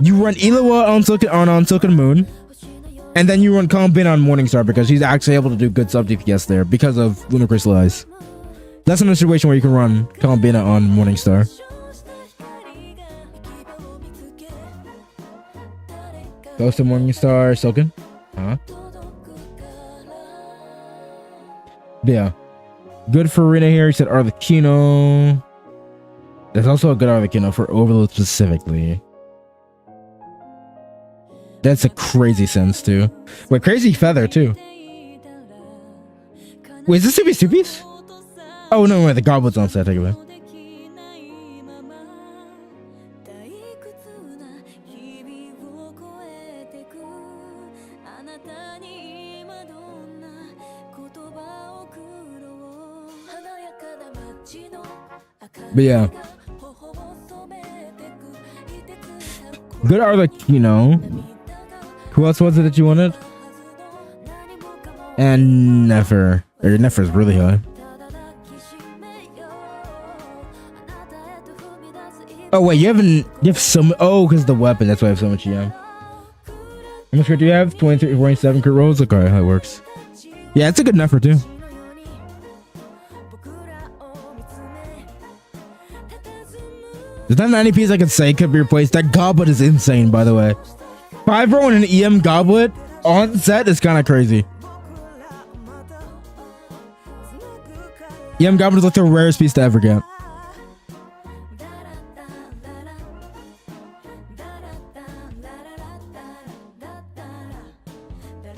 Speaker 2: You run Eloa on Silken Moon, and then you run Columbine on Morningstar because she's actually able to do good sub DPS there because of Lunar Crystallize. That's another situation where you can run Columbine on Morningstar. Ghost of Morningstar, Silken. Yeah. Good for Rina here. He said Arlecchino. There's also a good Arlecchino for Overload specifically. That's a crazy sense too. Wait, crazy feather too. Wait, is this Supies? Oh no, wait, the goblet's on set. Take it away. But yeah. Good Arlecchino. Who else was it that you wanted? And Nefer. Nefer's really high. Oh wait, you have some. Oh, because the weapon. That's why I have so much EM. How much crit do you have? 23, 27 crit rolls. Look, alright, how it works. Yeah, it's a good Nefer too. There's not many pieces I could say could be replaced. That goblet is insane, by the way. 5-row and an EM goblet on set is kind of crazy. EM goblet is like the rarest piece to ever get.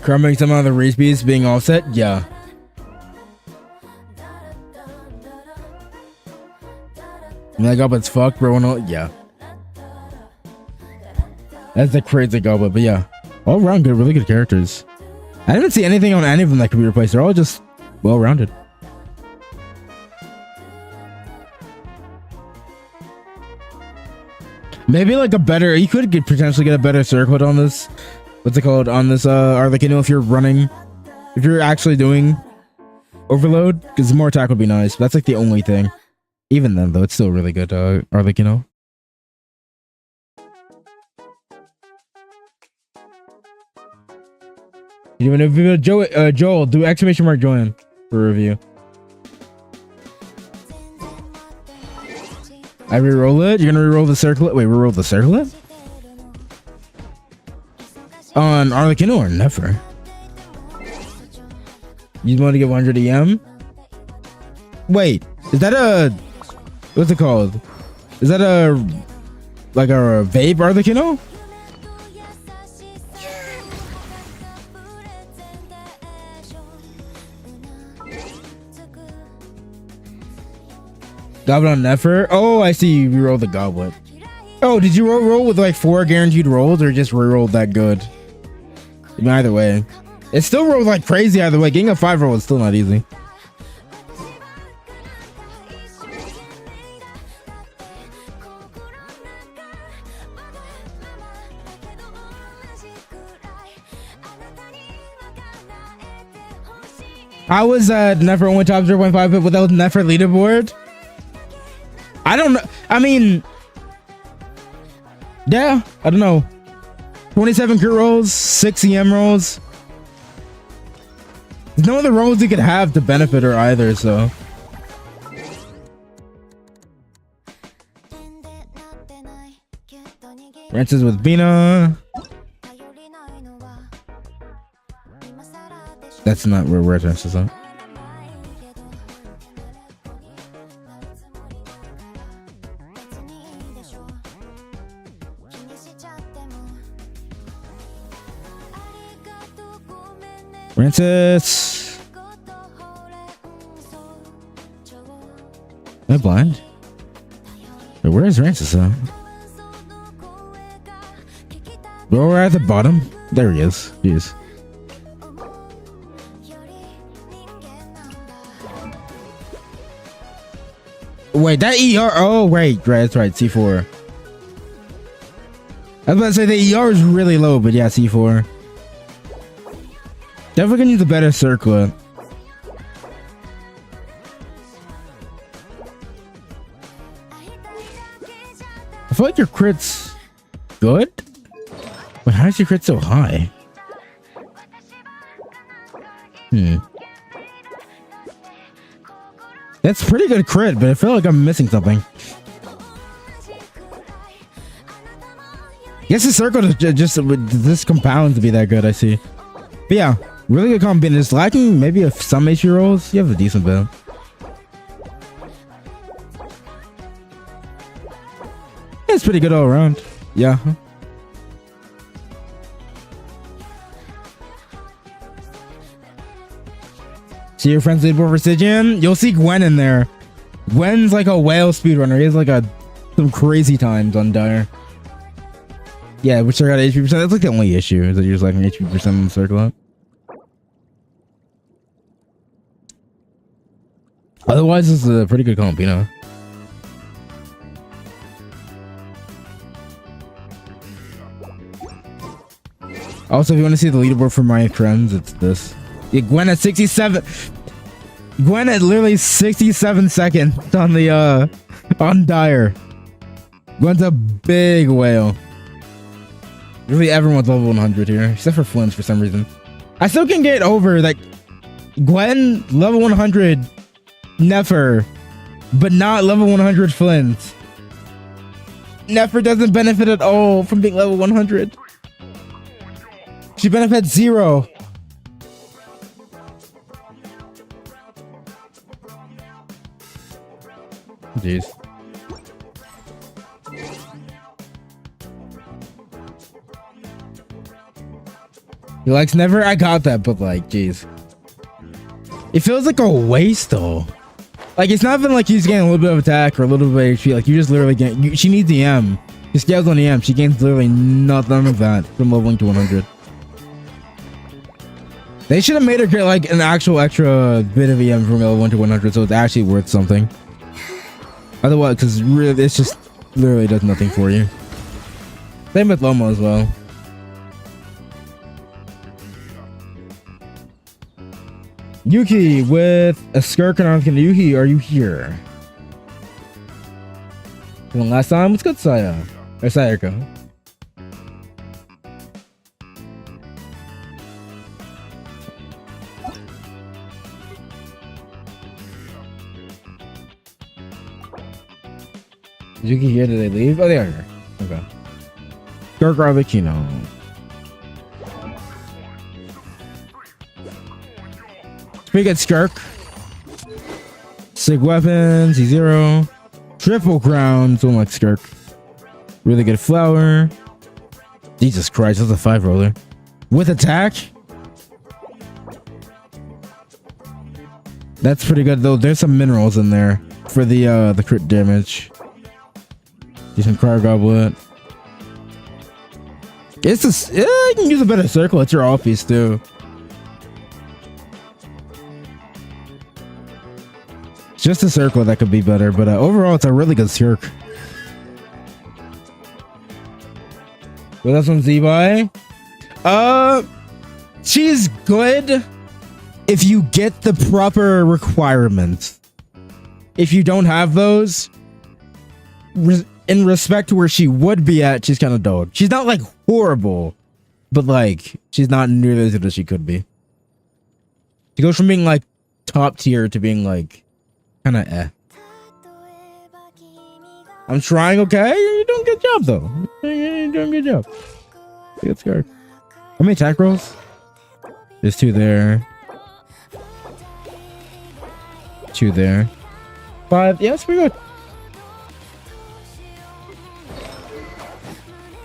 Speaker 2: Crumbing some of the race piece being offset? Yeah. That goblet's fucked, bro. Yeah. That's a crazy goblet, but yeah. All around good, really good characters. I didn't see anything on any of them that could be replaced. They're all just well-rounded. Maybe like a better, you could potentially get a better circlet on this. What's it called? On this Arlecchino if you're actually doing overload, because more attack would be nice. But that's like the only thing. Even then, though, it's still really good, Arlecchino. You want to review Joel? Do exclamation mark join for review. I re-roll it. You're gonna re-roll the circlet. Wait, re-roll the circlet on Arlecchino or Nefer? You want to get 100 EM? Wait, is that a what's it called? Is that a like a vape Arlecchino? Goblet on Nefer? Oh, I see you re-rolled the goblet. Oh, did you roll with like 4 guaranteed rolls or just re-rolled that good? I mean, either way. It still rolled like crazy either way. Getting a 5 roll is still not easy. I was Nefer only top 0.5 but without Nefer leaderboard. I don't know. I mean, yeah, I don't know. 27 crit rolls, 6 EM rolls. There's no other rolls you could have to benefit her either, so. Rances with Bina. That's not where Rances is at. Rances. Am I blind? Wait, where is Rances at? Oh, we're at the bottom. There he is. Jeez. Wait, that ER. Oh, right, that's right. C4. I was about to say the ER is really low, but yeah, C4. Definitely gonna use a better circlet. I feel like your crit's good, but how is your crit so high? That's pretty good crit, but I feel like I'm missing something. Guess the circle just this compounds to be that good. I see, but yeah, really good comp. It's lacking maybe some HP rolls. You have a decent build. Yeah, it's pretty good all around. Yeah. See your friends lead for Precision. You'll see Gwen in there. Gwen's like a whale speedrunner. He has like some crazy times on Dire. Yeah, which I got HP%. That's like the only issue is that you're just like an HP% on the circle up. Otherwise, this is a pretty good comp, you know. Also, if you want to see the leaderboard for my friends, it's this. Yeah, Gwen at 67. Gwen at literally 67 seconds on the on Dire. Gwen's a big whale. Really, everyone's level 100 here, except for Flynn's for some reason. I still can get over that Gwen level 100 Nefer, but not level 100 Flynn's. Nefer doesn't benefit at all from being level 100. She benefits 0. Jeez. He likes Never. I got that, but like, jeez. It feels like a waste though. Like, it's not even like he's getting a little bit of attack or a little bit of HP. Like, you just literally get. She needs EM. She scales on EM. She gains literally none of that from leveling to 100. They should have made her get like an actual extra bit of EM from level 1 to 100, so it's actually worth something. Otherwise, because really, it's just literally does nothing for you. Same with Loma as well. Yuki with a Skirk and Armskin. Yuki, are you here? One last time, what's good, Saya? Or Sayaka? Is Yuki here? Did they leave? Oh, they are here. Okay. Skirk Arlecchino. Pretty good Skirk. Sig weapons, E0. Triple crown, so like Skirk. Really good flower. Jesus Christ, that's a 5 roller. With attack. That's pretty good though. There's some minerals in there for the crit damage. Decent cryo goblet. It's just, yeah, you can use a better circle. It's your all piece too. Just a circle that could be better, but overall it's a really good Skirk. Well, that's on Zby. She's good. if you get the proper requirements. If you don't have those, in respect to where she would be at, she's kind of dog. She's not like horrible, but like she's not nearly as good as she could be. She goes from being like top tier to being like kind of eh. I'm trying, okay? You're doing a good job though. You're doing a good job. Good scar. How many attack rolls? There's 2 there. 2 there. 5. Yeah, that's pretty good.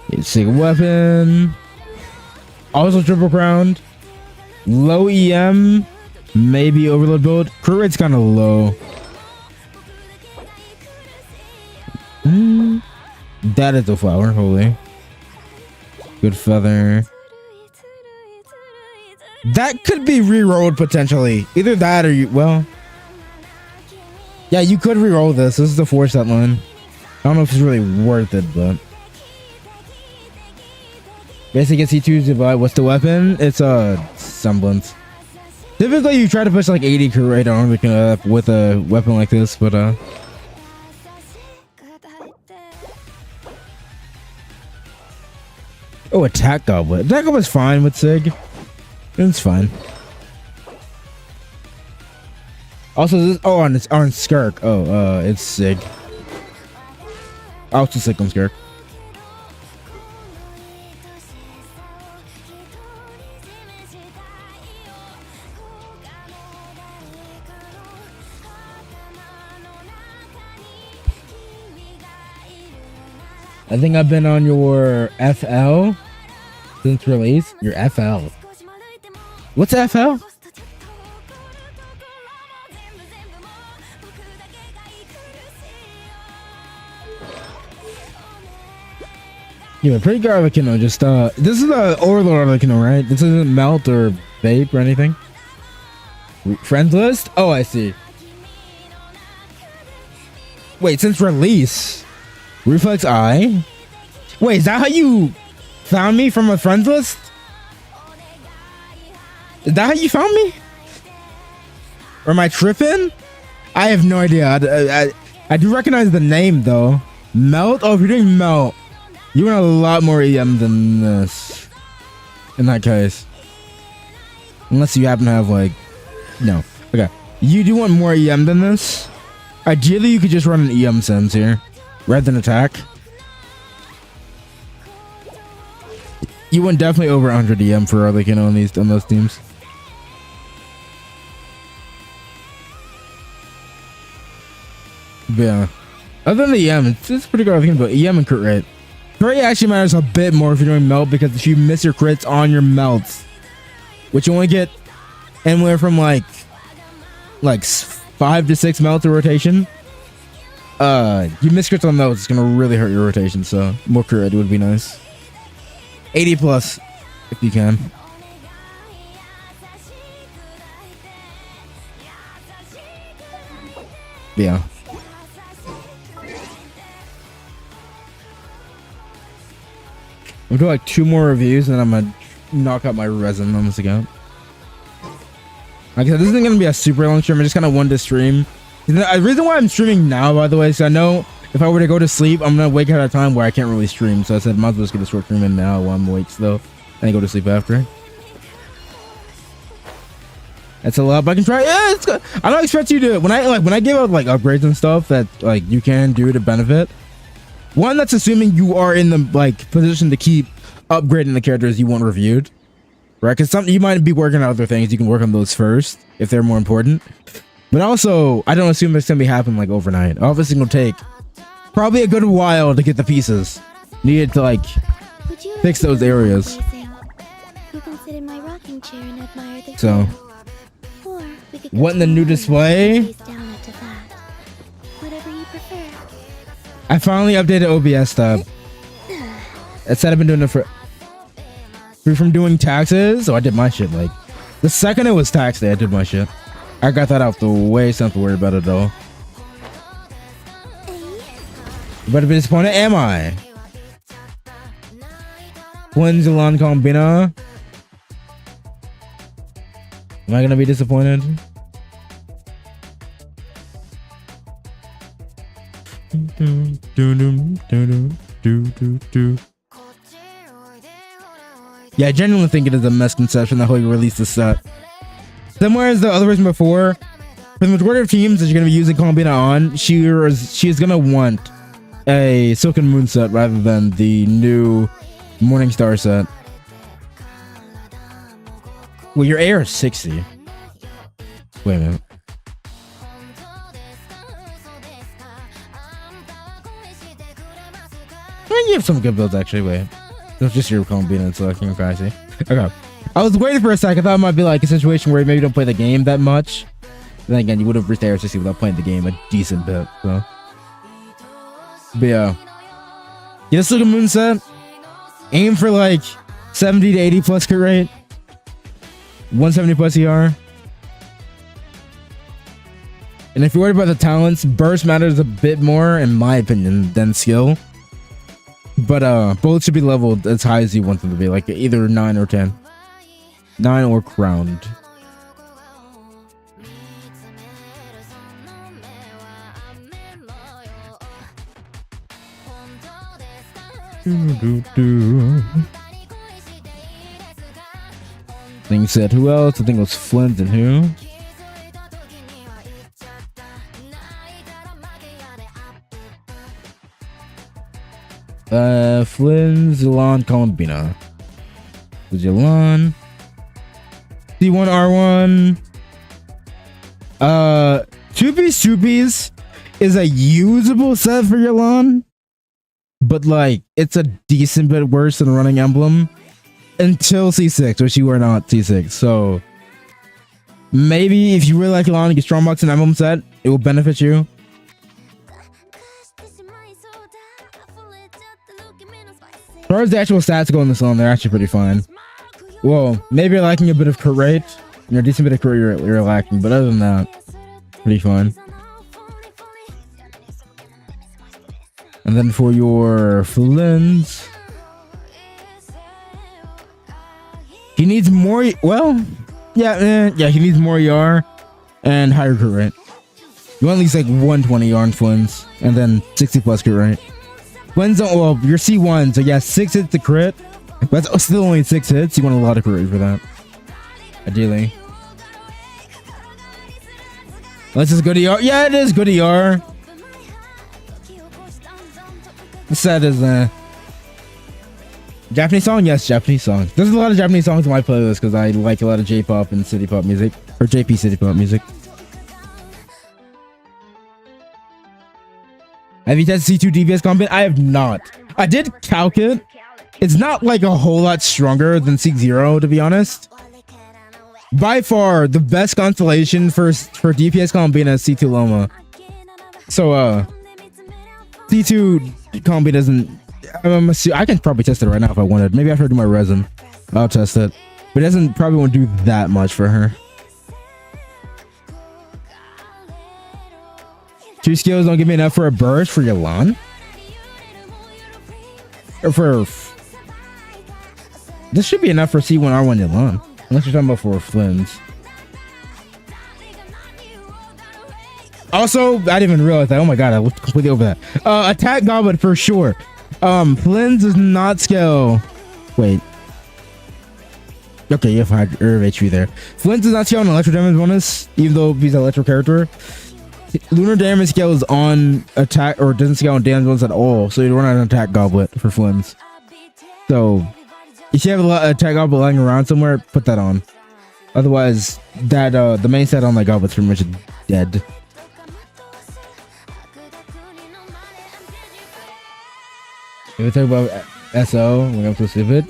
Speaker 2: Basic weapon. Also triple crowned. Low EM. Maybe overload build. Crit rate's kind of low. That is a flower. Holy. Good feather. That could be re-rolled potentially. Either that or you. Well. Yeah, you could re-roll this. This is the 4-set line. I don't know if it's really worth it, but. Basic C2 Zby. What's the weapon? It's a semblance. Typically, you try to push like 80 crit rate on with a weapon like this, but oh, attack goblet. Attack goblet's fine with Sig. It's fine. Also, this on Skirk. Oh, it's Sig. Also Sig on Skirk. I think I've been on your FL since release. Your FL. What's FL? Yeah, pretty good Arlecchino. Just this is the Overlord Arlecchino, right? This isn't Melt or Vape or anything. Friends list? Oh, I see. Wait, since release. Reflex Eye? Wait, is that how you found me from a friends list? Is that how you found me? Or am I tripping? I have no idea. I do recognize the name though. Melt? Oh, if you're doing Melt, you want a lot more EM than this. In that case. Unless you happen to have like... No. Okay. You do want more EM than this? Ideally, you could just run an EM Sims here. Rather than attack. You went definitely over 100 EM for Arlecchino on those teams. But yeah. Other than the EM, it's pretty good Arlecchino, but EM and crit rate. Crit rate actually matters a bit more if you're doing melt, because if you miss your crits on your melts, which you only get anywhere from like 5 to 6 melts of rotation. You miss crits on those, it's gonna really hurt your rotation, so more crit rate would be nice. 80 plus, if you can. Yeah. I'm doing like 2 more reviews and then I'm gonna knock out my resin on this account. Like I said, this isn't gonna be a super long stream. I just kind of wanted to stream. The reason why I'm streaming now, by the way, so I know if I were to go to sleep, I'm gonna wake up at a time where I can't really stream. So I said, might as well just get a short stream in now while I'm awake still, and go to sleep after. That's a lot, but I can try. Yeah, it's good. I don't expect you to when I give out like upgrades and stuff that like you can do to benefit. One, that's assuming you are in the like position to keep upgrading the characters you want reviewed, right? Because some you might be working on other things. You can work on those first if they're more important. But also, I don't assume it's gonna be happening like overnight. Obviously, it'll take probably a good while to get the pieces needed to like fix those areas. So, what in the new display? I finally updated OBS tab. It said I've been doing it for free from doing taxes. So I did my shit. Like the second it was tax day, I did my shit. I got that out the way, so I don't have to worry about it though. But a bit disappointed, am I? Quinzilan Combina. Am I gonna be disappointed? Yeah, I genuinely think it is a misconception that Hoy released this set. Similar as the other version before, for the majority of teams that you're going to be using Columbina on, she is going to want a Silken Moon set rather than the new Morning Star set. Well, your AR is 60. Wait a minute. You have some good builds actually. Wait, that's just your Columbina and selecting crazy. Okay, I was waiting for a sec. I thought it might be like a situation where you maybe don't play the game that much. Then again, you would have reached AR60 without playing the game a decent bit. So, but yeah, let's look at Moon set. Aim for like 70 to 80 plus crit rate, 170 plus ER. And if you're worried about the talents, burst matters a bit more, in my opinion, than skill. But both should be leveled as high as you want them to be, like either 9 or 10. 9 or crowned. Thing said who else? I think it was Flint and who? Flynn, Zilon, Columbina. Zilon. C1R1. Tupies is a usable set for Yolon, but like it's a decent bit worse than running Emblem until C6, which you are not C6. So maybe if you really like Yolon and get Strongbox and Emblem set, it will benefit you. As far as the actual stats go in this one, they're actually pretty fine. Well, maybe you're lacking a bit of crit rate. You're a decent bit of crit you're lacking, but other than that, pretty fine. And then for your Flynn's, he needs more. Well, yeah, he needs more ER and higher crit rate. You want at least like 120 ER on Flynn's, and then 60 plus crit rate. Flynn's, well, you're C1, so yeah, 6 hits to crit. But that's still only 6 hits. You want a lot of crit rate for that, ideally. Let's just go to ER. Yeah, it is good ER. The set is Japanese song? Yes, Japanese song. There's a lot of Japanese songs on my playlist because I like a lot of J-pop and city pop music. Or JP city pop music. Have you tested C2 DPS combat? I have not. I did calc it. It's not like a whole lot stronger than C0, to be honest. By far, the best constellation for DPS Columbina is C2 Loma. So, C2 Columbina doesn't... I can probably test it right now if I wanted. Maybe after I do my resin, I'll test it. But it doesn't probably won't do that much for her. 2 skills don't give me enough for a burst for Yolon? Or for... This should be enough for C1R1 Yolon. Unless you're talking about for Flynn's. Also, I didn't even realize that. Oh my god, I looked completely over that. Attack Goblet for sure. Flynn's does not scale. Wait. Okay, you have high HP there. Flynn's does not scale on electro damage bonus, even though he's an electro character. Lunar damage scale is on attack, or doesn't scale on damage bonus at all, so you run an attack goblet for Flynn's. So, if you have a lot of attack goblet lying around somewhere, put that on. Otherwise, that the main set on that goblet's pretty much dead. If we talk about SO, we're going to save it.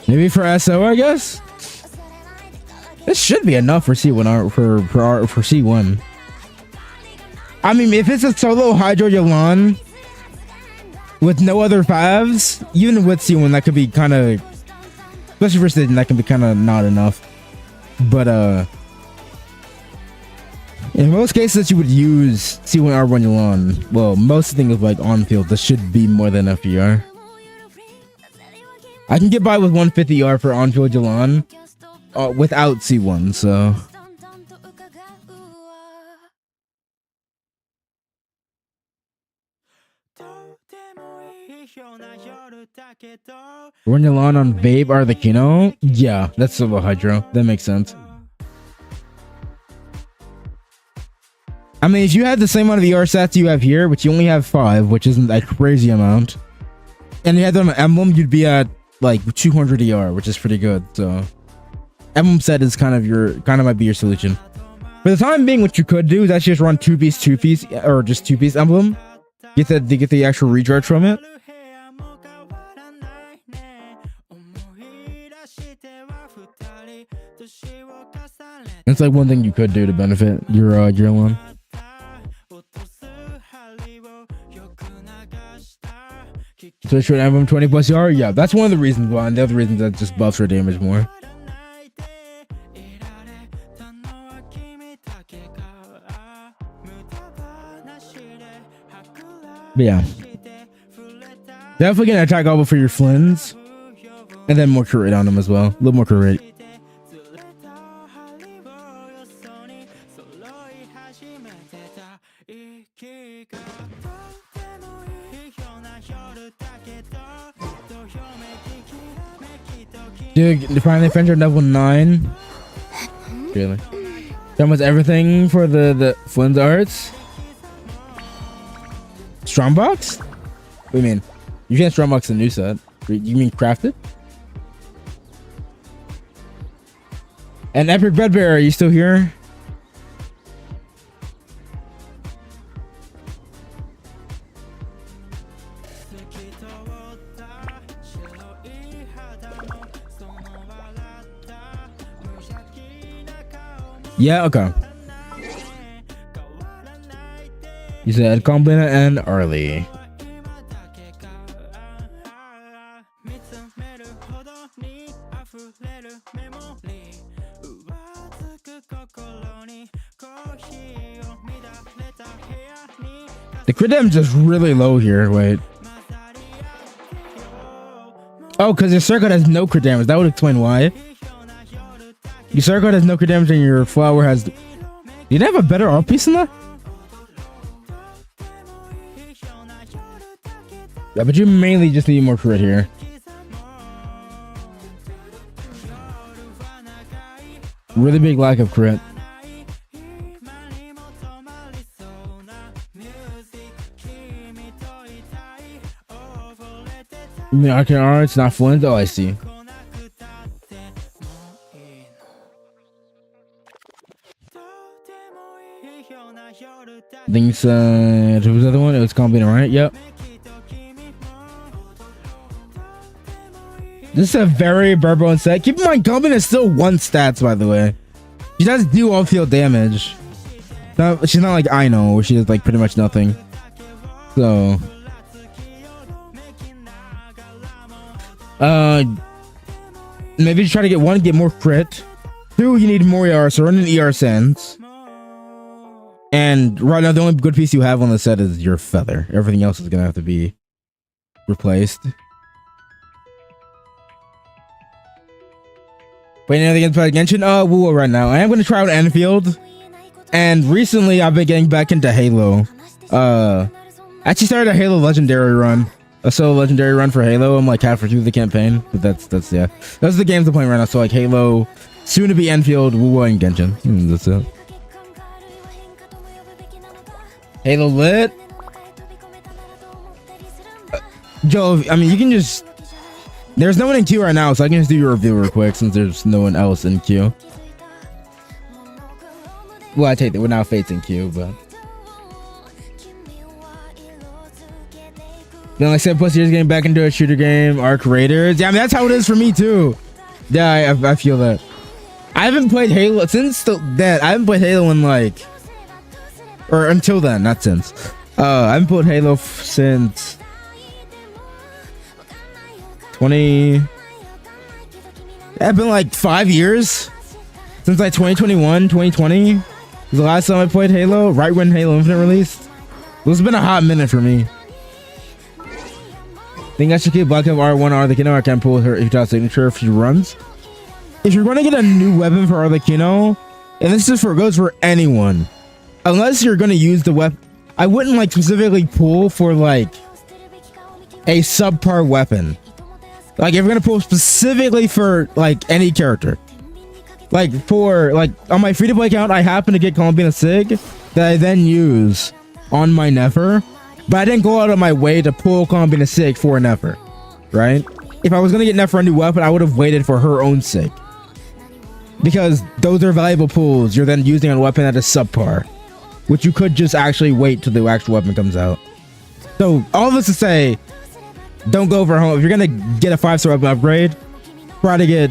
Speaker 2: Maybe for SO, I guess. This should be enough for C1 for C1. I mean, if it's a solo Hydro Yolon with no other favs, even with C1, that could be kind of, especially for Stadium, that can be kind of not enough. But in most cases, you would use C1R1 Yolon. Well, most things like on field, this should be more than enough ER. I can get by with 150 ER for on field Yolon. without C1, so. Run your lawn on Vape or the Kino? Yeah, that's Silver Hydro. That makes sense. I mean, if you had the same amount of ER stats you have here, but you only have 5, which isn't a crazy amount, and you had them an emblem, you'd be at like 200 ER, which is pretty good. So, emblem set is kind of might be your solution. For the time being, what you could do is actually just run 2-piece, or just 2-piece emblem. Get the actual recharge from it. That's like one thing you could do to benefit your lawn. So should emblem 20 plus ER? Yeah, that's one of the reasons why, and the other reasons that just buffs her damage more. But yeah, definitely gonna attack Alba for your Flins, and then more crit rate on them as well. A little more crit rate. Dude, finally finished level 9. Really? That was everything for the Flynn's arts. Strongbox? What do you mean? You can't Strongbox the new set. You mean crafted? And Epic Bedbearer, are you still here? Yeah, okay. You said Combina and Arlie. The crit damage is really low here. Wait. Oh, because your circuit has no crit damage. That would explain why. Your circuit has no crit damage and your flower has... You didn't have a better art piece than that? Yeah, but you mainly just need more crit here. Really big lack of crit. You mean Arcane Arts, not Flint? Oh, I see. I think it's, who was the other one? It was Combina, right? Yep. This is a very bare-bones set. Keep in mind, Combina is still 1 stats, by the way. She does do all-field damage. No, she's not like I know, where she does like pretty much nothing. So... maybe try to get 1, get more crit. 2, you need more ER, so run an ER sense. And right now, the only good piece you have on the set is your feather. Everything else is gonna have to be replaced. Wait, anything else about Genshin? Woo right now. I am gonna try out Enfield. And recently, I've been getting back into Halo. I actually started a Halo Legendary run. A solo Legendary run for Halo. I'm like halfway through the campaign. But that's yeah. Those are the games I'm playing right now. So like Halo, soon to be Enfield, Woo and Genshin. That's it. Halo lit. Joe, I mean, you can just... There's no one in queue right now, so I can just do your review real quick since there's no one else in queue. Well, I take that we're now facing queue, but... Then like 7+ years getting back into a shooter game, Arc Raiders. Yeah, I mean, that's how it is for me too. Yeah, I feel that. I haven't played Halo since that. I haven't played Halo in like... Or until then, not since. I haven't played Halo since 20. It's been like 5 years since like 2021, 2020 was the last time I played Halo. Right when Halo Infinite released. It's been a hot minute for me. Think I should keep Black Up R1R the Kino. I can't pull her Utah signature if she runs. if you're going to get a new weapon for Arlecchino, and this is goes for anyone, unless you're going to use the weapon, I wouldn't like specifically pull for like a subpar weapon. Like if you're going to pull specifically for like any character, like for like on my free-to-play account, I happen to get Columbina Sig that I then use on my Nefer, but I didn't go out of my way to pull Columbina Sig for a Nefer, right? If I was going to get Nefer a new weapon, I would have waited for her own Sig. Because those are valuable pulls you're then using on a weapon that is subpar, which you could just actually wait till the actual weapon comes out. So all of this to say, don't go for home. If you're gonna get a 5-star weapon upgrade, try to get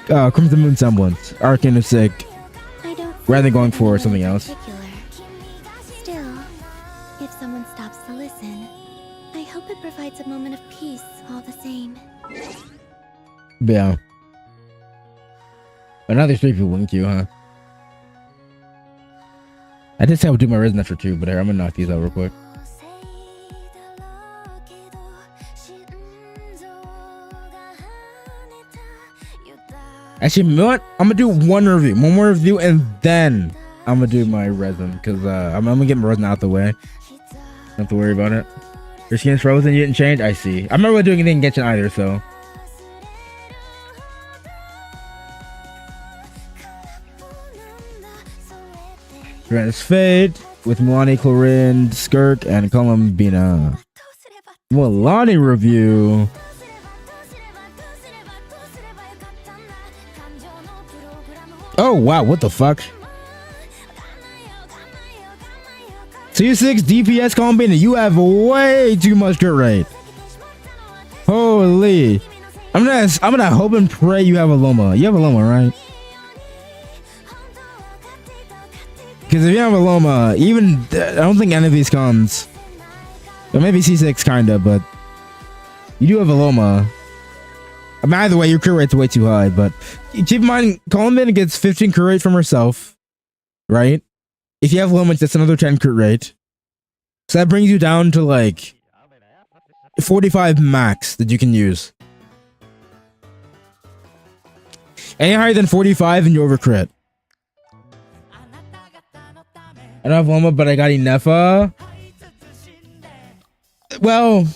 Speaker 2: Crimson Moon Semblance, Arcane of Sig, rather than going for something else.
Speaker 1: Still, if someone stops to listen, I hope it provides a moment of peace all the same.
Speaker 2: Yeah. Another 3 people link you, huh? I did say I would do my Resident for 2, but here, I'm gonna knock these out real quick. Actually, you know what? I'm gonna do one more review, and then I'm gonna do my resin, because I'm gonna get my resin out the way. Don't have to worry about it. Your skin's frozen, you didn't change? I see. I'm not really doing anything in Genshin either, so. Grand's Fate with Milani, Chlorine, Skirk, and Columbina. Milani review. Oh wow, what the fuck? C6 DPS Columbina, you have way too much crit rate. Holy. I'm gonna hope and pray you have a Loma. You have a Loma, right? Because if you have a Loma, even I don't think any of these comes. Or maybe C6 kinda, but you do have a Loma. I mean, either way, your crit rate's way too high, but keep in mind, Columbina gets 15 crit rate from herself, right? If you have Loma, that's another 10 crit rate. So that brings you down to like 45 max that you can use. Any higher than 45 and you over crit. I don't have Loma, but I got Inefa. Well,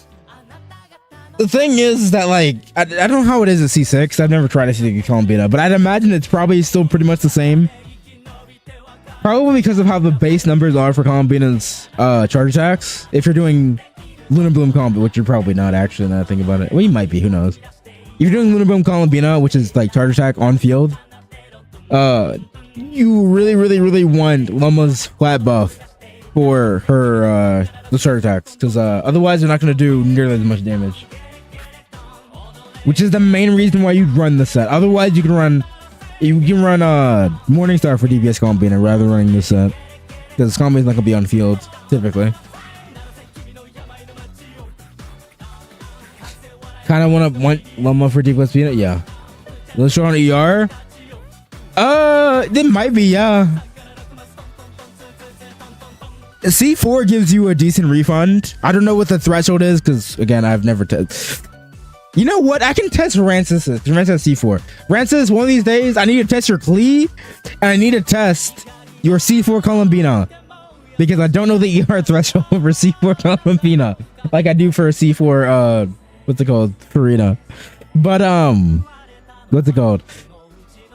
Speaker 2: the thing is that like I don't know how it is at C6. I've never tried to see Columbina, but I'd imagine it's probably still pretty much the same. Probably because of how the base numbers are for Columbina's charge attacks. If you're doing Lunar Bloom Columbina, which you're probably not actually, now that I think about it. Well, you might be, who knows. If you're doing Lunar Bloom Columbina, which is like charge attack on field, you really want Loma's flat buff for her the charge attacks, because otherwise they're not going to do nearly as much damage. Which is the main reason why you'd run the set. Otherwise you can run Morningstar for DPS Columbina rather than running this set, because Columbina's not going to be on field typically. Kind of want Loma for DPS Columbina, yeah. Let's show on ER. They might be, yeah. C4 gives you a decent refund. I don't know what the threshold is, because again, I've never tested. You know what? I can test Rancis. Rancis C4. Rancis, one of these days, I need to test your Klee, and I need to test your C4 Columbina, because I don't know the ER threshold for C4 Columbina like I do for a C4. What's it called? Farina. But what's it called?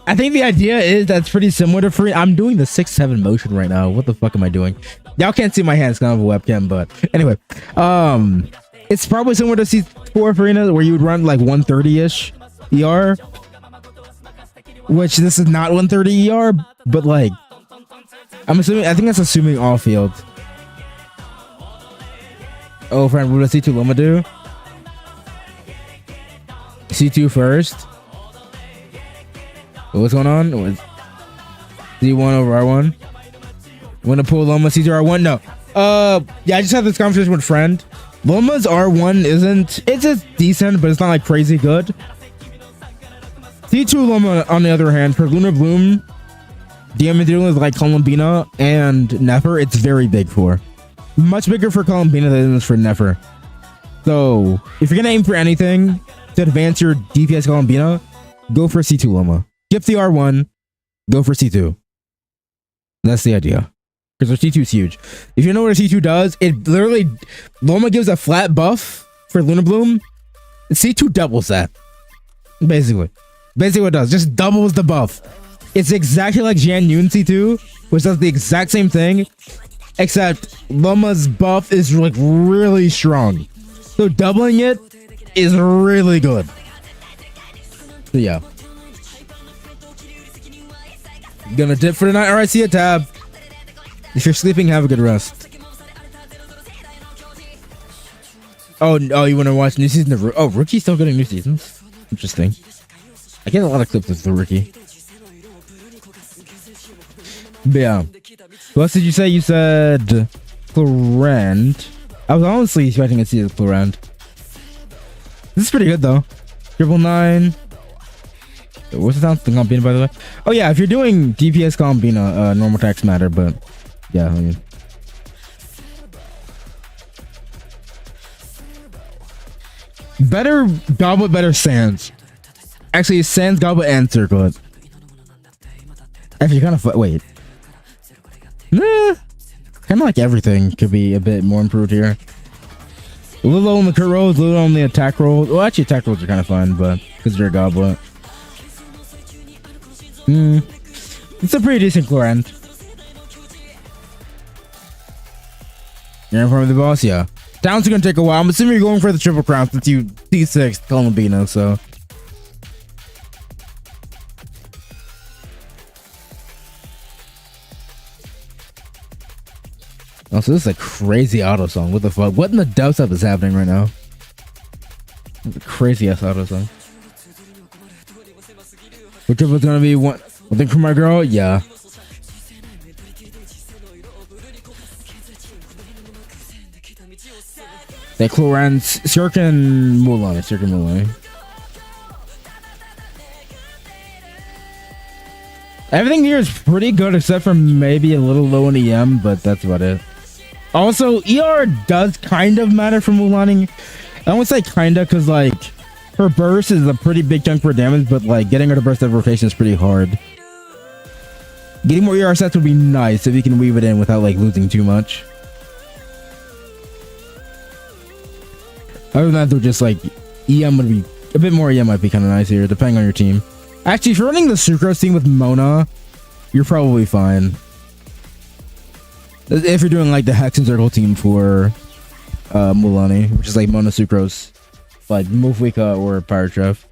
Speaker 2: I think the idea is that's pretty similar to Farina. I'm doing the 6-7 motion right now. What the fuck am I doing? Y'all can't see my hands, kind of a webcam, but anyway, it's probably similar to C4 Farina, where you would run like 130-ish ER, which this is not 130 ER, but like I think that's assuming all field. Oh, friend, what does C2 Loma do? C2 first. What's going on? Z1 over R1. Want to pull Loma C2 R1? No. Yeah, I just had this conversation with a friend. Loma's R1 it's just decent, but it's not like crazy good. C2 Loma, on the other hand, for Lunar Bloom, DM material is like Columbina and Nefer, it's very big for. Much bigger for Columbina than it is for Nefer. So, if you're gonna aim for anything to advance your DPS Columbina, go for C2 Loma. skip the R1, go for C2. That's the idea. Because our C2 is huge. If you know what a C2 does, it literally, Loma gives a flat buff for Luna Bloom. C2 doubles that. Basically what it does, just doubles the buff. It's exactly like Jan Yun C2, which does the exact same thing, except Loma's buff is like really strong. So doubling it is really good. So yeah. Gonna dip for tonight. Alright, see ya, Tab. If you're sleeping, have a good rest. Oh, you want to watch new season of Rookie? Oh, Rookie's still getting new seasons? Interesting. I get a lot of clips of the Rookie. But yeah. What else did you say? You said Florent. I was honestly expecting to see the Florent. This is pretty good though. 999. What's the sound? The Combina, by the way. Oh yeah, if you're doing DPS Combina, normal attacks matter, but yeah, I mean. Better Goblet, better Sands. Actually, Sands, Goblet, and Circlet. Actually, kind of wait. Nah, kind of like everything could be a bit more improved here. A little low on the crit rolls, a little on the attack rolls. Well, actually, attack rolls are kind of fun, but because they're a Goblet. It's a pretty decent Florent. You're in front of the boss, yeah. Downs are gonna take a while. I'm assuming you're going for the triple crown since you D6 Columbino, so. Also, this is a crazy auto song. What the fuck? What in the dubstep is happening right now? It's a crazy ass auto song. What triple is gonna be one thing for my girl? Yeah. That Chlorans, Circan Mulan. Everything here is pretty good except for maybe a little low in EM, but that's about it. Also, ER does kind of matter for Mulani. I won't say kinda because like her burst is a pretty big chunk for damage, but like getting her to burst that rotation is pretty hard. Getting more ER sets would be nice if you can weave it in without like losing too much. Other than that, though, just like EM would be a bit more. EM might be kind of nice here, depending on your team. Actually, if you're running the Sucrose team with Mona, you're probably fine. If you're doing like the Hex and Circle team for Mulani, which is like Mona Sucrose, like Mufwika or Pirate Chef.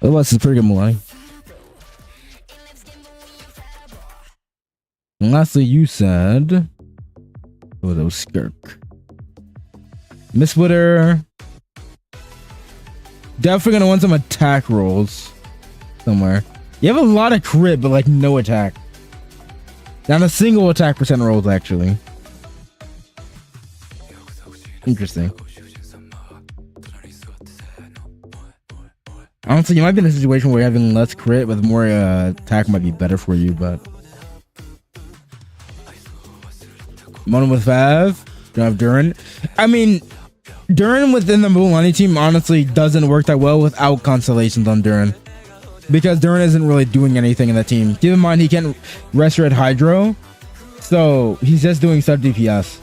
Speaker 2: Otherwise, it's pretty good Mulani. And lastly, you said, oh, that was Skirk. Miss Witter. Definitely gonna want some attack rolls somewhere. You have a lot of crit, but like no attack. Not a single attack percent rolls, actually. Interesting. Honestly, you might be in a situation where you're having less crit, but more attack might be better for you, but. Mona with Fav. Don't have Duran. I mean, Duran within the Mulani team honestly doesn't work that well without constellations on Duran. Because Duran isn't really doing anything in that team. Keep in mind, he can't Resurrect Hydro. So, he's just doing sub DPS.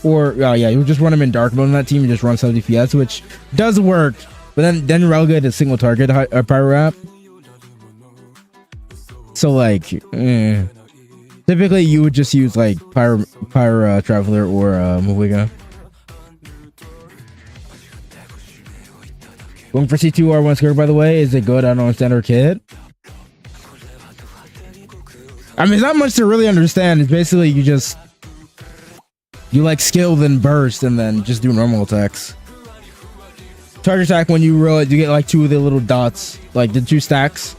Speaker 2: Or, yeah, you just run him in dark mode in that team and just run sub DPS, which does work. But then relegate a single target Pyro Wrap. So, like, typically you would just use, like, Pyro Traveler or Mowiga. Going for C2 R1 Skirt, by the way. Is it good? I don't understand her kit. I mean, it's not much to really understand. It's basically you like skill, then burst, and then just do normal attacks. Charge attack when you get like two of the little dots, like the two stacks.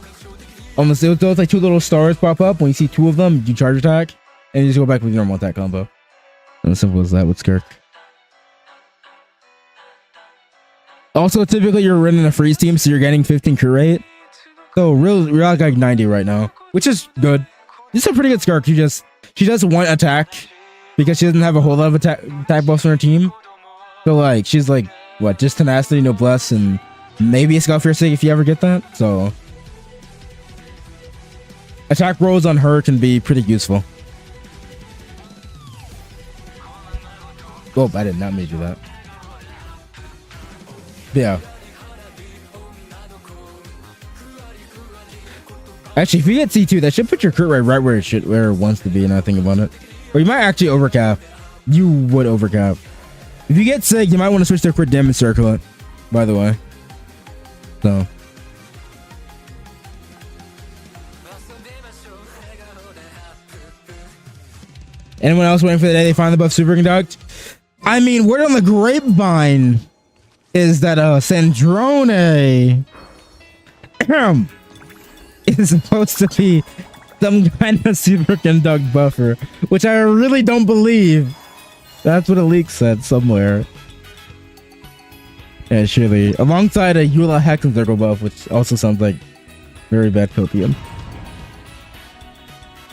Speaker 2: Almost, those like two little stars pop up. When you see two of them, you charge attack, and you just go back with your normal attack combo. And as simple as that with Skirk. Also, typically you're running a freeze team, so you're getting 15 crit rate. So real like 90 right now, which is good. This is a pretty good Skirk. She does one attack because she doesn't have a whole lot of attack buffs on her team. So like she's like what, just tenacity, noblesse, and maybe a Scout Fear if you ever get that. So attack rolls on her can be pretty useful. Oh, I did not mean to do that. Yeah. Actually, if you get C2, that should put your crit rate right where it wants to be. And I think about it, or you might actually overcap. You would overcap. If you get sick, you might want to switch to crit damage circlet. By the way, so. Anyone else waiting for the day they find the buff Superconduct? I mean, word on the grapevine is that Sandrone is supposed to be some kind of Superconduct buffer, which I really don't believe. That's what a leak said somewhere. Yeah, surely. Alongside a Eula Hex and Circle buff, which also sounds like very bad copium.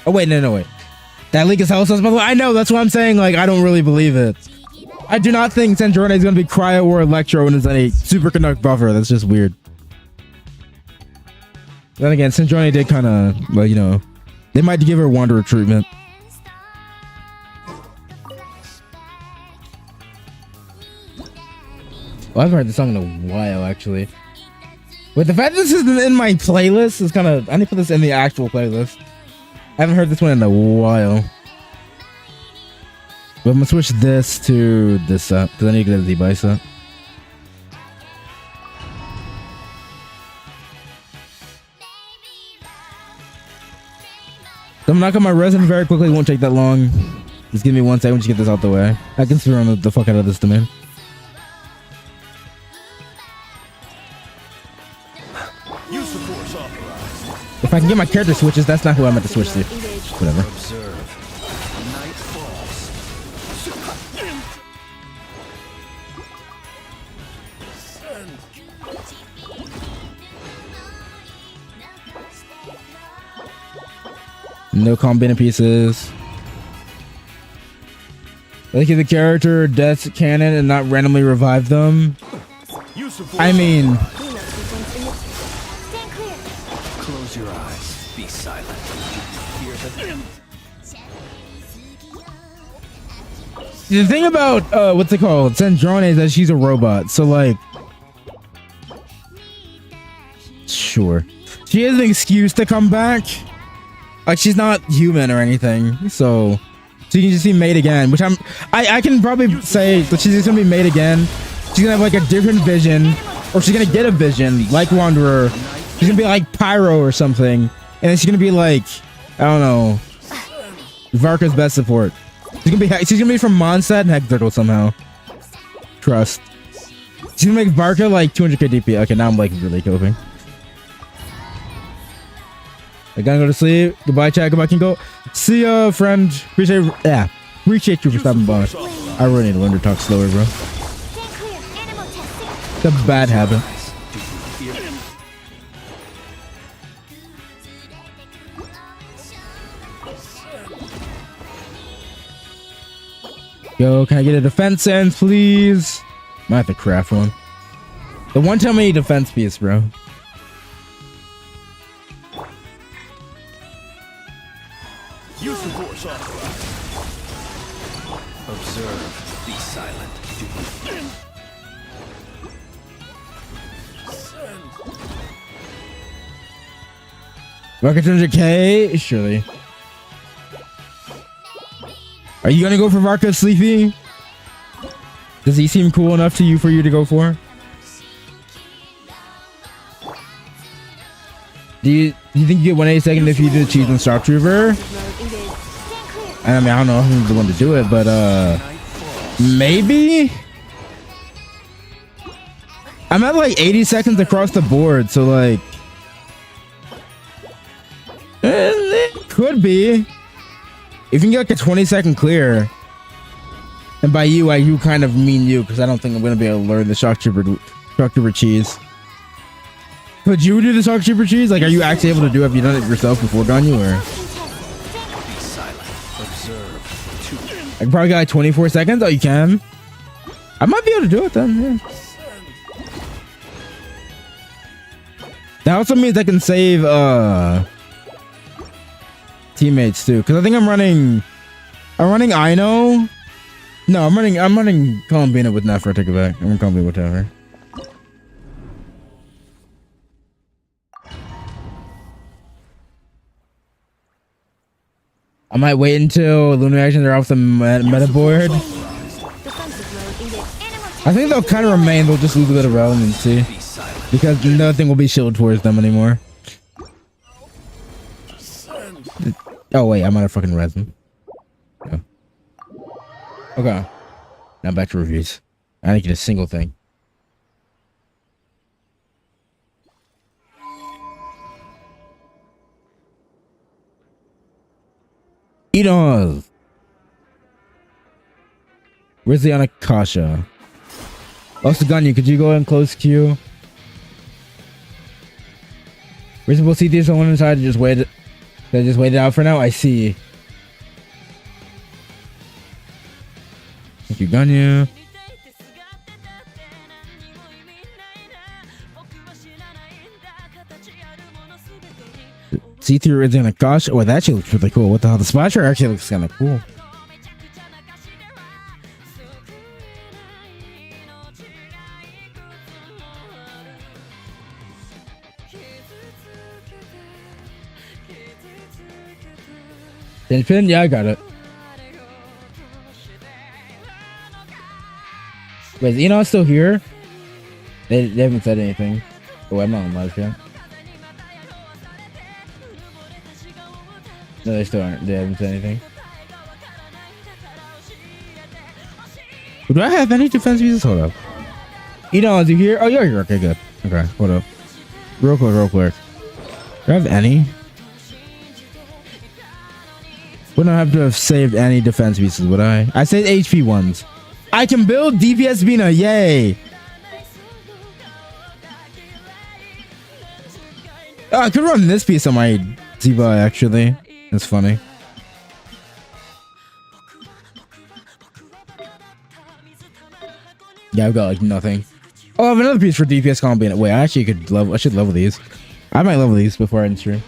Speaker 2: Oh wait, no, wait. That leak is hell sounds. I know, that's what I'm saying. Like, I don't really believe it. I do not think Sandrone is going to be Cryo or Electro and is a Superconduct buffer. That's just weird. Then again, Sandrone did kind of, well, you know, they might give her Wanderer treatment. Well, I haven't heard the song in a while, actually. With the fact that this isn't in my playlist, it's kind of, I need to put this in the actual playlist. I haven't heard this one in a while. But I'm gonna switch this to this set, because I need to get a ZBI set. So I'm knocking my resin very quickly, it won't take that long. Just give me 1 second to get this out the way. I can throw the fuck out of this domain. If I can get my character switches, that's not who I meant to switch to. Whatever. No combination pieces. I think if the character deaths cannon and not randomly revive them. I mean,
Speaker 4: close your eyes. Be silent.
Speaker 2: the thing about what's it called, Sandrone, is that she's a robot. So like, sure, she has an excuse to come back. Like, she's not human or anything, so she can just be made again. Which I can probably say that she's just gonna be made again. She's gonna have like a different vision, or she's gonna get a vision like Wanderer. She's gonna be like Pyro or something, and then she's gonna be like, I don't know, Varka's best support. She's gonna be from Mondstadt and Hexertle somehow. Trust. She's gonna make Varka like 200k DP. Okay, now I'm like really coping. I gotta go to sleep. Goodbye, chat. Goodbye, Kinkle. See ya, friend. Appreciate you for stopping by. I really need to learn to talk slower, bro. It's a bad habit. Yo, can I get a defense sense, please? Might have to craft one. The one time I need defense piece, bro.
Speaker 4: Use the force authorized. Observe. Be silent.
Speaker 2: Rocket 200k? Surely. Are you gonna go for Varka, Sleepy? Does he seem cool enough to you for you to go for? Do you think you get 180 second if you do the cheese and Star Trooper? I mean, I don't know if I'm the one to do it, but maybe? I'm at like 80 seconds across the board, so like it could be. If you can get like a 20-second clear, and by you, I kind of mean you, because I don't think I'm gonna be able to learn the Shock Trooper cheese. Could you do the Shock Trooper cheese? Like, are you actually able to do it? Have you done it yourself before, Ganyu, or?
Speaker 4: Be silent. Observe.
Speaker 2: I can probably get like 24 seconds. Oh, you can? I might be able to do it then, yeah. That also means I can save teammates too, because I think I'm running Ino. No, I'm running Columbina with Nefer. Take it back. I'm running Columbina with Nefer. I might wait until Lunar Actions are off the meta board. I think they'll kind of remain. They'll just lose a bit of relevancy because nothing will be shielded towards them anymore. Oh wait, I'm out of fucking resin. Yeah. Okay. Now back to reviews. I didn't get a single thing. Eat on. Where's the Anakasha? Osaganya, could you go and close queue? Reasonable CT is someone inside to just wait. They just wait it out for now. I see. Thank you, Ganya. See-through is in a gosh. Oh, that actually looks really cool. What the hell? The splasher actually looks kind of cool. Pin? Yeah, I got it. Wait, is Enoch still here? They haven't said anything. Oh, I'm not on live yet. No, they still aren't. They haven't said anything. Do I have any defense pieces? Hold up. Enoch, is you here? Oh, you're here. Okay, good. Okay, hold up. Real quick. Do I have any? Wouldn't have to have saved any defense pieces, would I? I saved HP ones. I can build DPS Bina, yay! Oh, I could run this piece on my Zby, actually. That's funny. Yeah, I've got like nothing. Oh, I have another piece for DPS Combina. Wait, I should level these. I might level these before I end stream.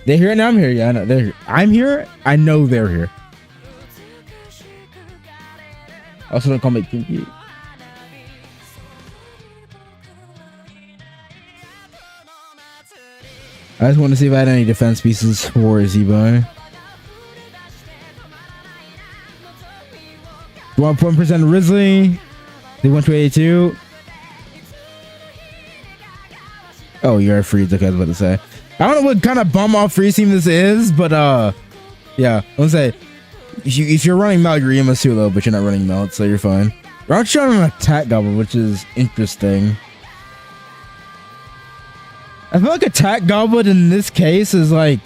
Speaker 2: They're here now. I'm here. Yeah, I know they're here. I'm here. I know they're here. Also, don't call me Kinkle. I just want to see if I had any defense pieces for Zby. 1% Risley. They went to 82. Oh, you're a freeze. Okay, I was about to say. I don't know what kind of bum off freeze team this is, but yeah, let's say if you're running melt, you're EMS too low, but you're not running melt, so you're fine. We're not showing an attack goblin, which is interesting. I feel like attack goblin in this case is like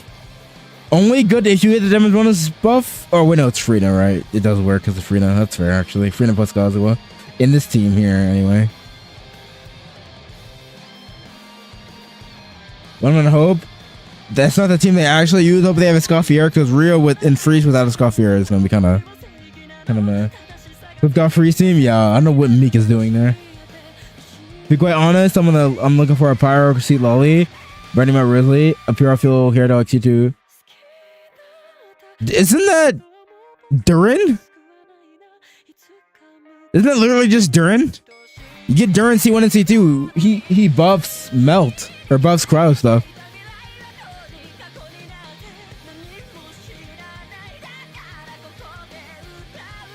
Speaker 2: only good if you hit the damage bonus buff. Oh wait, no, it's Frina, right? It does work because of Frina. That's fair, actually. Frina plus Kazuha in this team here, anyway. I'm gonna hope that's not the team they actually use. Hope they have a Scoffier, because Rio and Freeze without a Scoffier is gonna be kind of meh. With got Freeze team, yeah, I don't know what Meek is doing there. To be quite honest, I'm looking for a Pyro Seat Lolly, Burning My Ridley, a Pure Fuel Gyarados X2. Isn't that Durin? Isn't that literally just Durin? You get Durin C1 and C2. He buffs Melt or buffs Cryo stuff.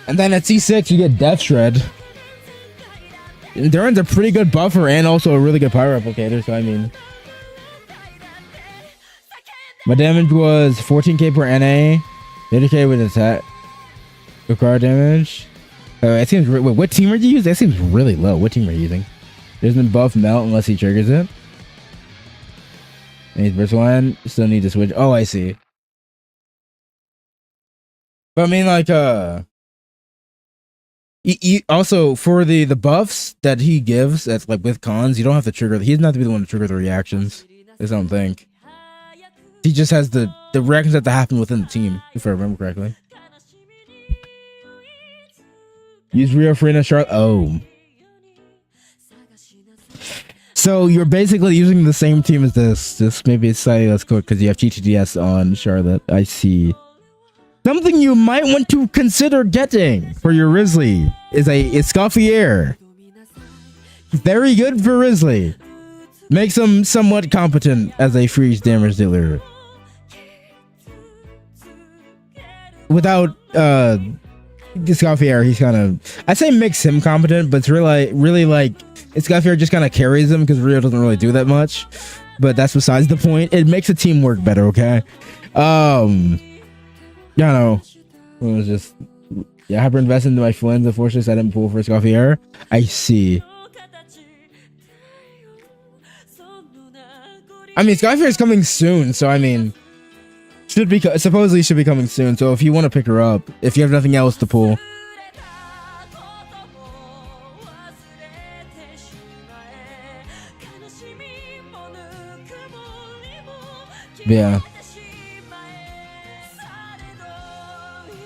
Speaker 2: And then at C6 you get Death Shred. Durin's a pretty good buffer and also a really good Pyro Replicator, so I mean. My damage was 14k per NA, 80k with attack. Required damage. It seems. Wait, what team are you using? That seems really low. What team are you using? Doesn't buff Melt unless he triggers it. And he's verse 1. Still need to switch. Oh, I see. But I mean, like, also for the buffs that he gives, that's like with cons, you don't have to trigger. He doesn't have to be the one to trigger the reactions. I don't think. He just has the reactions that happen within the team, if I remember correctly. Use Rio Frina Charlotte. Oh. So you're basically using the same team as this. Just maybe it's slightly less quick because you have GTDS on Charlotte. I see. Something you might want to consider getting for your Risley is a Escoffier. Very good for Risley. Makes him somewhat competent as a freeze damage dealer. Without Escoffier, he's kind of, I'd say makes him competent, but it's really like Escoffier just kind of carries him because Rio doesn't really do that much. But that's besides the point. It makes the team work better, okay? Yeah, no. It was just, yeah, hyper invested into my friends. Unfortunately, I didn't pull for Escoffier. I see. I mean, Escoffier is coming soon, so I mean, supposedly should be coming soon. So if you want to pick her up, if you have nothing else to pull. Yeah.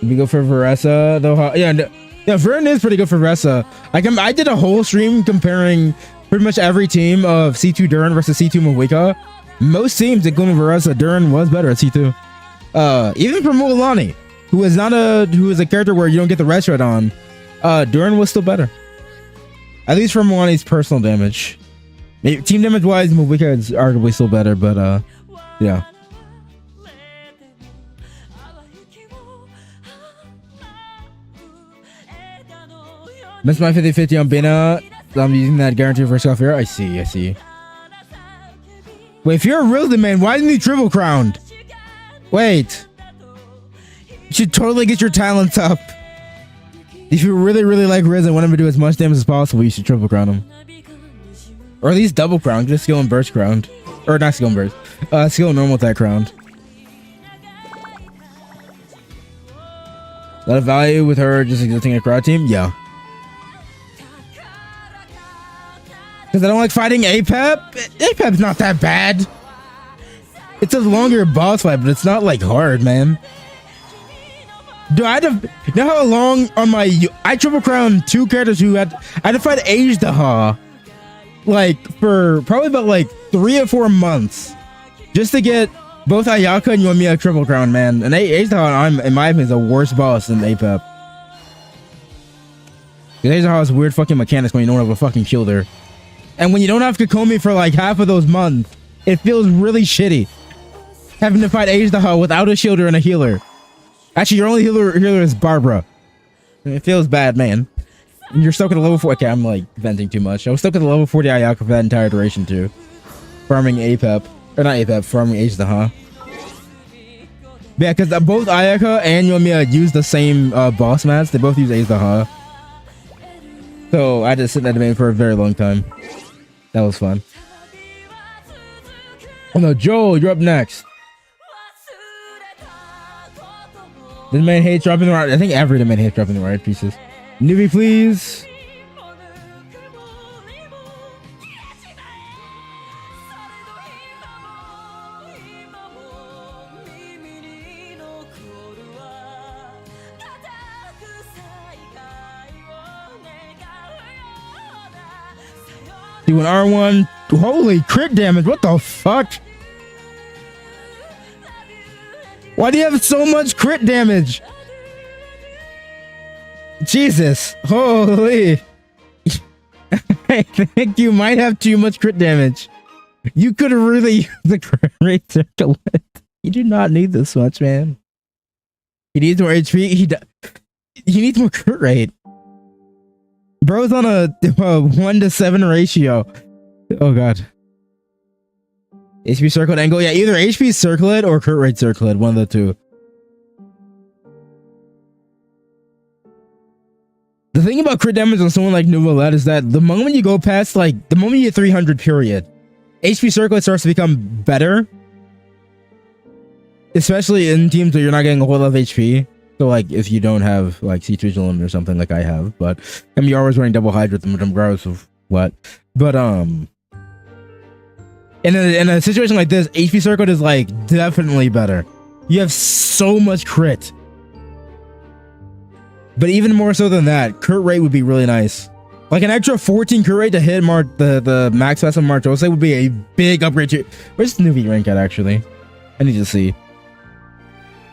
Speaker 2: We go for Veressa though. Yeah, Vern is pretty good for Veressa. I did a whole stream comparing pretty much every team of C2 Duran versus C2 Mawika. Most teams, including Veressa, Duran was better at C2. Even for Mualani, who is a character where you don't get the rest shred on, Duran was still better. At least for Mualani's personal damage. Maybe team damage wise, Mawika is arguably still better, but yeah. Missed my 50-50 on Bina. I'm using that guarantee for Escoffier. I see. Wait, if you're a Rizly man, why isn't he triple crowned? Wait. You should totally get your talents up. If you really like Riz and want him to do as much damage as possible, you should triple crown him. Or at least double crown, just skill and burst crowned. Or not skill and burst. Skill and normal attack crowned. A lot of value with her just existing a crowd team? Yeah. Because I don't like fighting APEP. APEP's not that bad. It's a longer boss fight, but it's not like hard, man. Dude, you know how long on my, I triple crowned 2 characters who I had to fight Ajdaha, like for probably about like 3 or 4 months just to get both Ayaka and Yoimiya triple crown, man. And Ajdaha, in my opinion, is the worst boss than APEP. Because Ajdaha has weird fucking mechanics when you don't have a fucking shielder. And when you don't have Kokomi for like half of those months, it feels really shitty having to fight Ajdaha without a shielder and a healer. Actually, your only healer is Barbara. It feels bad, man. And you're stuck at a level 4. Okay, I'm like venting too much. I was stuck at the level 40 Ayaka for that entire duration too. Farming APEP. Or not APEP, farming Ajdaha. Yeah, because both Ayaka and Yoimiya use the same boss mats. They both use Ajdaha. So I had to sit in that domain for a very long time. That was fun. Oh no, Joel, you're up next. The domain hates dropping the right. I think every domain hates dropping the right pieces. Newbie, please. Do an R1. Holy crit damage. What the fuck? Why do you have so much crit damage? Jesus. Holy. I think you might have too much crit damage. You could really use the crit rate circlet. You do not need this much, man. He needs more HP. He needs more crit rate. Bro's on a 1-to-7 ratio. Oh god. HP circlet angle. Yeah, either HP circlet or crit rate circlet. One of the two. The thing about crit damage on someone like Nouvellette is that the moment you go past, like, the moment you hit 300 period, HP circlet starts to become better. Especially in teams where you're not getting a whole lot of HP. So, like, if you don't have, like, Siege Vigilant or something like I have. But, I mean, you're always running double Hydra regardless of what. But, in a situation like this, HP circlet is, like, definitely better. You have so much crit. But even more so than that, crit rate would be really nice. Like an extra 14 crit rate to hit the max fast on Marchose would be a big upgrade to. Where's Nuvi rank at actually? I need to see.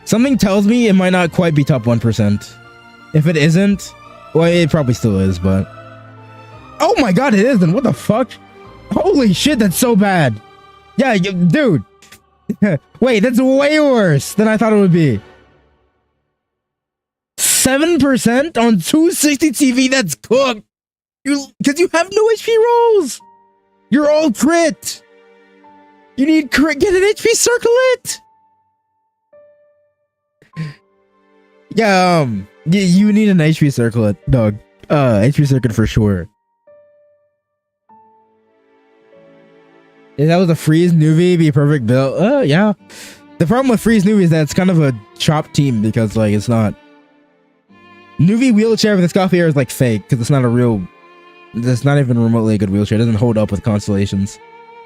Speaker 2: Something tells me it might not quite be top 1%. If it isn't, well, it probably still is, but. Oh my god, it isn't. What the fuck? Holy shit, that's so bad. Yeah, dude. Wait, that's way worse than I thought it would be. 7% on 260 TV, that's cooked. Because you have no HP rolls. You're all crit. You need crit. Get an HP circlet. Yeah, you need an HP circlet, dog. HP circuit for sure. If that was a freeze Nuvi, be a perfect build. Yeah. The problem with freeze Nuvi is that it's kind of a chopped team because like it's not. Nuvi wheelchair with the Scoffier is like fake because it's not a real. It's not even remotely a good wheelchair. It doesn't hold up with constellations.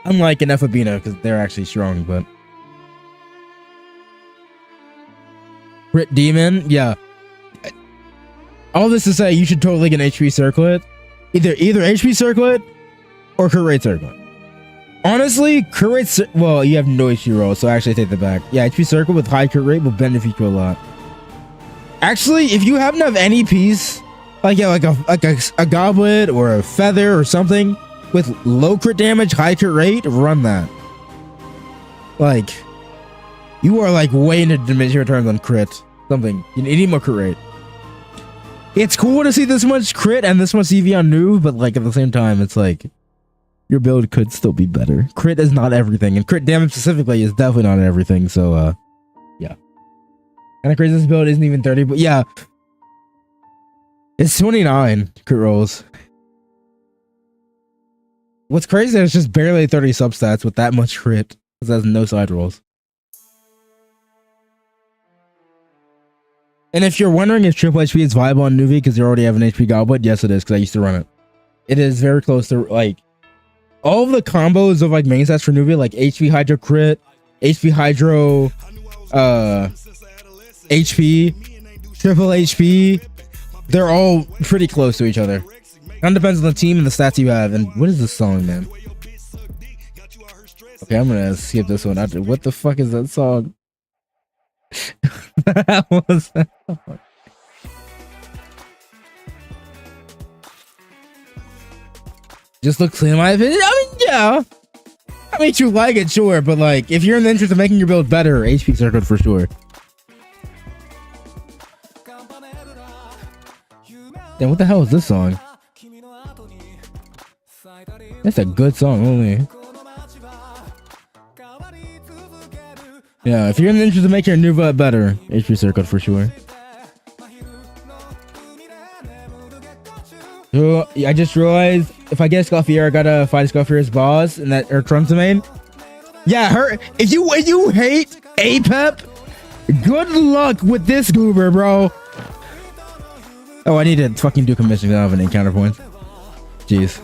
Speaker 2: Unlike an Ephobina because they're actually strong, but. Crit Demon, yeah. All this to say, you should totally get an HP circlet. Either HP circlet or crit rate circlet. Honestly, crit rate, well, you have no HP roll, so I actually take that back. Yeah, HP circle with high crit rate will benefit you a lot. Actually, if you happen to have any piece, like a goblet or a feather or something with low crit damage, high crit rate, run that. Like, you are like way into diminishing returns on crit. Something. You need more crit rate. It's cool to see this much crit and this much EV on new, but like at the same time, it's like your build could still be better. Crit is not everything, and crit damage specifically is definitely not everything. So, yeah. And the craziest build isn't even 30, but yeah, it's 29 crit rolls. What's crazy is it's just barely 30 substats with that much crit. It has no side rolls. And if you're wondering if triple HP is viable on Nuvi because you already have an HP Goblet, yes it is because I used to run it. It is very close to like all of the combos of like main stats for Nuvi, like HP Hydro Crit, HP Hydro, HP, triple HP, they're all pretty close to each other. Kind of depends on the team and the stats you have. And what is this song, man? Okay, I'm gonna skip this one. What the fuck is that song? What was that? Just looks clean in my opinion. I mean, yeah. I mean, you like it, sure, but like, if you're in the interest of making your build better, HP circuit for sure. Then what the hell is this song? That's a good song, only. Yeah, if you're in the interest of making your new build better, HP circuit for sure. So, I just realized if I get a Scoffier, I gotta fight a Scoffier's boss and that or Trump's main. Yeah, her. If you hate Apep, good luck with this goober, bro. Oh, I need to fucking do commission because I don't have any encounter points. Jeez.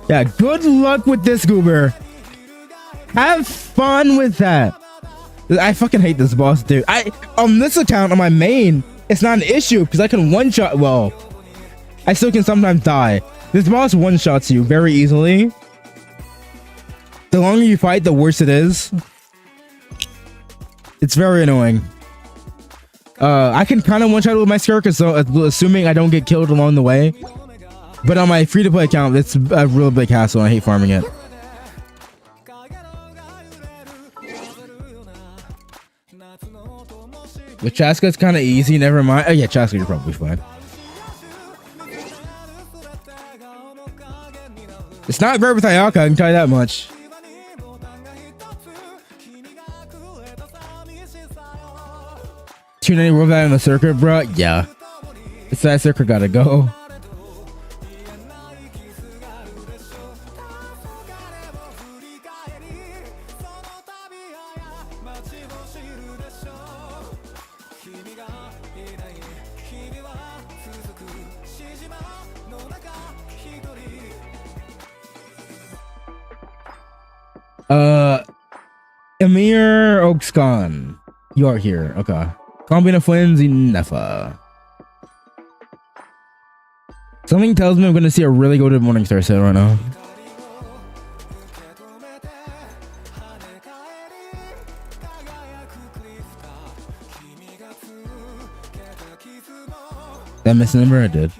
Speaker 2: Yeah, good luck with this goober. Have fun with that. I fucking hate this boss, dude. On this account, on my main, it's not an issue because I can one-shot. Well, I still can sometimes die. This boss one-shots you very easily. The longer you fight, the worse it is. It's very annoying. I can kind of one-shot it with my Skirk, so assuming I don't get killed along the way. But on my free-to-play account, it's a real big hassle, and I hate farming it. With Chaska, it's kind of easy. Never mind. Oh yeah, Chaska, you're probably fine. It's not great with Ayaka, I can tell you that much. Tune any world in the circuit, bro? Yeah. It's that circuit gotta go. Emir Oakscon. You are here. Okay. Combina Flinz Nefa. Something tells me I'm gonna see a really good Morningstar set right now. Did I miss a number? I did.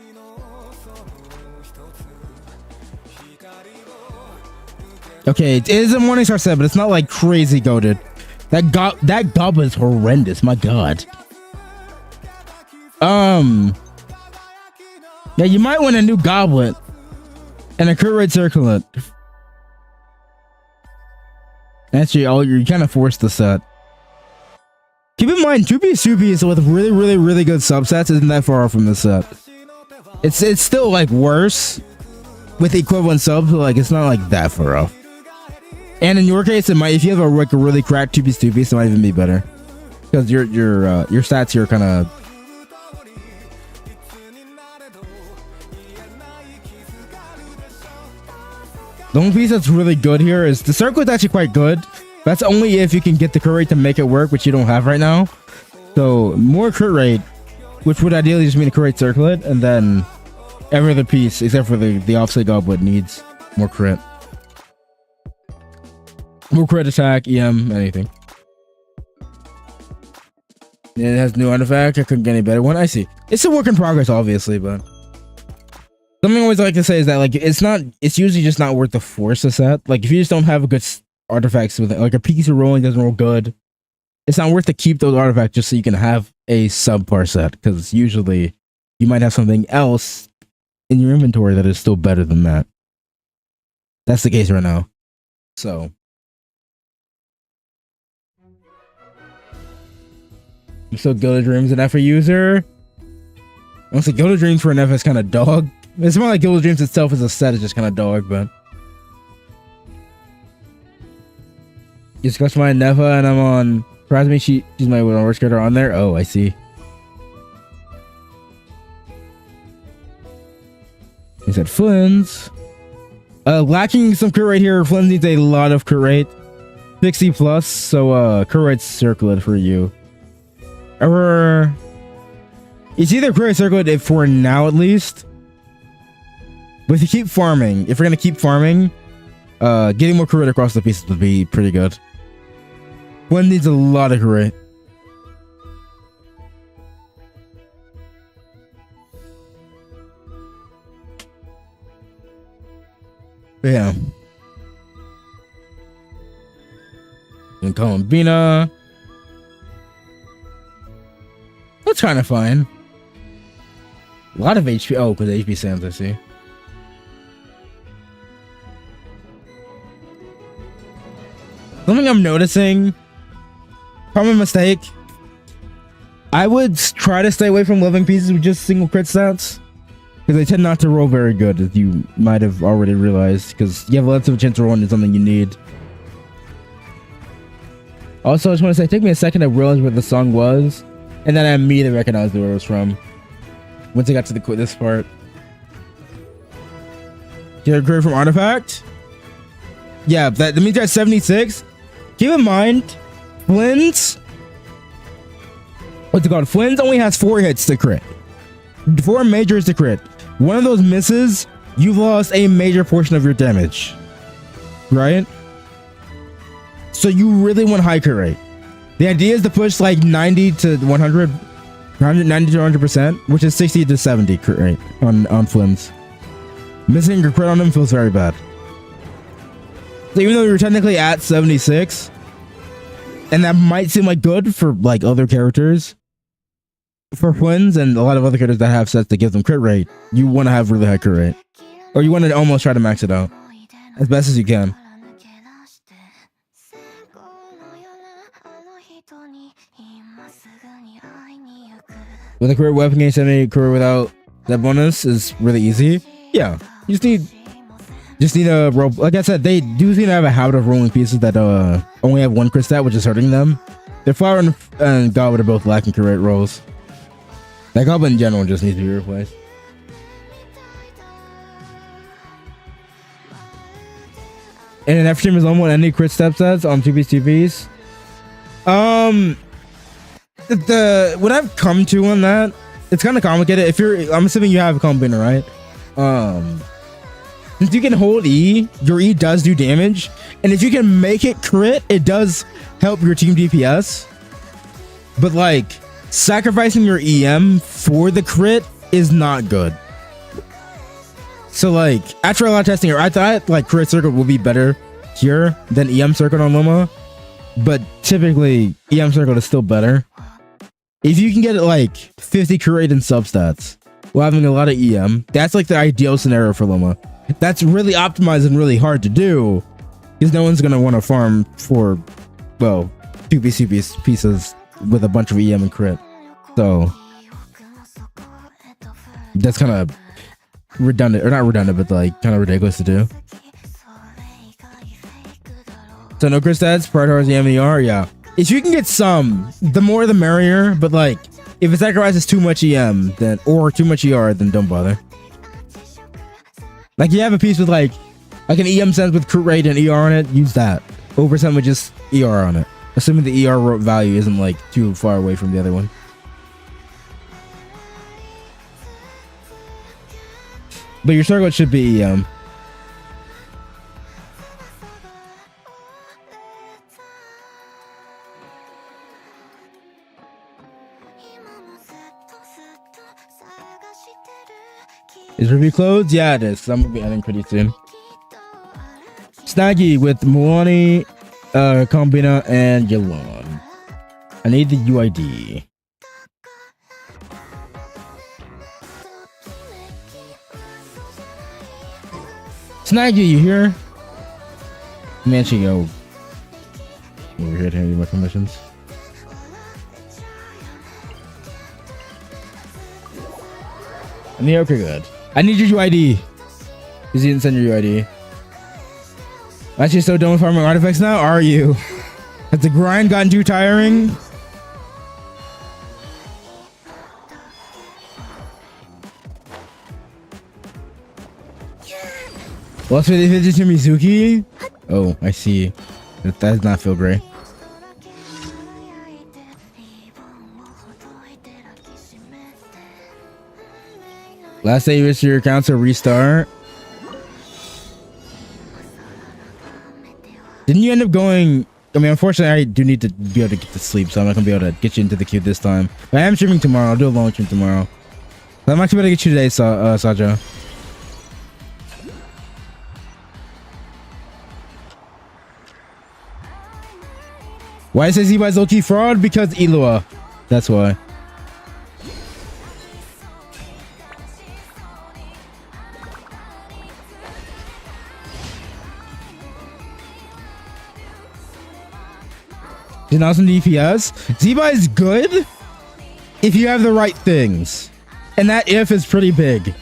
Speaker 2: Okay, it is a Morningstar set, but it's not like crazy goated. That goblet's horrendous. My God. Yeah, you might want a new goblet and a crit rate circlet. Actually, you kind of forced the set. Keep in mind, 2-piece with really good subsets isn't that far off from the set. It's still like worse with equivalent subs, but like it's not like that far off. And in your case, it might, if you have a really cracked 2-piece, it might even be better because your stats here kind of. The only piece that's really good here is the circle is actually quite good. That's only if you can get the crit rate to make it work, which you don't have right now. So more crit rate, which would ideally just mean a crit rate circlet, and then every other piece except for the offset goblet needs more crit. More crit attack, EM, anything. It has new artifact. I couldn't get any better one. I see. It's a work in progress, obviously, but. Something I always like to say is that like it's usually just not worth the force a set. Like if you just don't have a good artifacts with it, like a piece of rolling doesn't roll good, it's not worth to keep those artifacts just so you can have a subpar set, because usually you might have something else in your inventory that is still better than that. That's the case right now. So I'm still Gilded Dreams an F a user. Honestly, Gilded Dreams for an F is kind of dog. It's more like Gilded Dreams itself as a set is just kind of dog, but. You scratch my Nefa and I'm on. Surprise me, she's my worst character on there. Oh, I see. He said Flynn's. Lacking some crit rate here. Flynn needs a lot of crit rate. 60 plus, so crit rate's circlet for you. Or it's either crit rate circlet for now at least. But if you keep farming, if you're gonna keep farming, getting more crit rate across the pieces would be pretty good. One needs a lot of crit rate. Yeah. And Columbina. That's kind of fine. A lot of HP. Oh, because HP Sands, I see. Something I'm noticing, common mistake, I would try to stay away from living pieces with just single crit stats, because they tend not to roll very good, as you might have already realized, because you have lots of a chance to roll into something you need. Also, I just want to say, it took me a second to realize where the song was, and then I immediately recognized where it was from, once I got to this part. Get a crit from Artifact? Yeah, that means you're at 76. Keep in mind, Flynn's... What's it called? Flynn's only has 4 hits to crit. 4 majors to crit. One of those misses, you've lost a major portion of your damage. Right? So you really want high crit rate. The idea is to push like 90 to 100... 90 to 100%, which is 60 to 70 crit rate on Flynn's. Missing your crit on him feels very bad. So even though you're technically at 76, and that might seem like good for like other characters, for Flynn's and a lot of other characters that have sets that give them crit rate, you want to have really high crit rate, or you want to almost try to max it out as best as you can. With a crit weapon gain 70 crit without that bonus is really easy. Yeah, you just need a roll. Like I said, they do seem to have a habit of rolling pieces that only have 1 crit stat, which is hurting them. Their Flower and Goblet are both lacking crit rate rolls. That Goblet in general just needs to be replaced. And an F stream is on any crit step sets on 2Bs. What I've come to on that, it's kind of complicated. I'm assuming you have a Columbina, right? since you can hold E, your E does do damage, and if you can make it crit, it does help your team DPS. But like sacrificing your EM for the crit is not good. So like after a lot of testing, I thought like crit circle will be better here than EM circle on Loma, but typically EM circle is still better. If you can get it like 50 crit rate and substats while having a lot of EM, that's like the ideal scenario for Loma. That's really optimized and really hard to do because no one's gonna want to farm for, well, PvC pieces with a bunch of EM and crit. So that's kind of redundant, or not redundant, but like kind of ridiculous to do. So no crit stats, prioritize EM and ER, yeah. If you can get some, the more the merrier, but like if it sacrifices too much EM then or too much ER, then don't bother. Like you have a piece with like an EM sense with crit rate and ER on it, use that over something with just ER on it, assuming the ER value isn't like too far away from the other one. But your circle should be EM. Is review closed? Yeah, it is. I'm gonna be ending pretty soon. Snaggy with Moani, Combina, and Yalon. I need the UID. Snaggy, you here? Man, she go over here to hand you my permissions. Okay, good. I need your UID. Because you didn't send your UID. Actually, so done with farming artifacts now? Are you? Has the grind gotten too tiring? Well, so if it's to Mizuki? Oh, I see. That does not feel great. Last day you wish your account to restart. Didn't you end up going? I mean, unfortunately, I do need to be able to get to sleep, so I'm not gonna be able to get you into the queue this time. But I am streaming tomorrow. I'll do a long stream tomorrow. But I'm actually gonna get you today, Saja. Why I say Zbai's low-key fraud? Because Eloa. That's why. He's not some DPS. Zby is good if you have the right things. And that if is pretty big.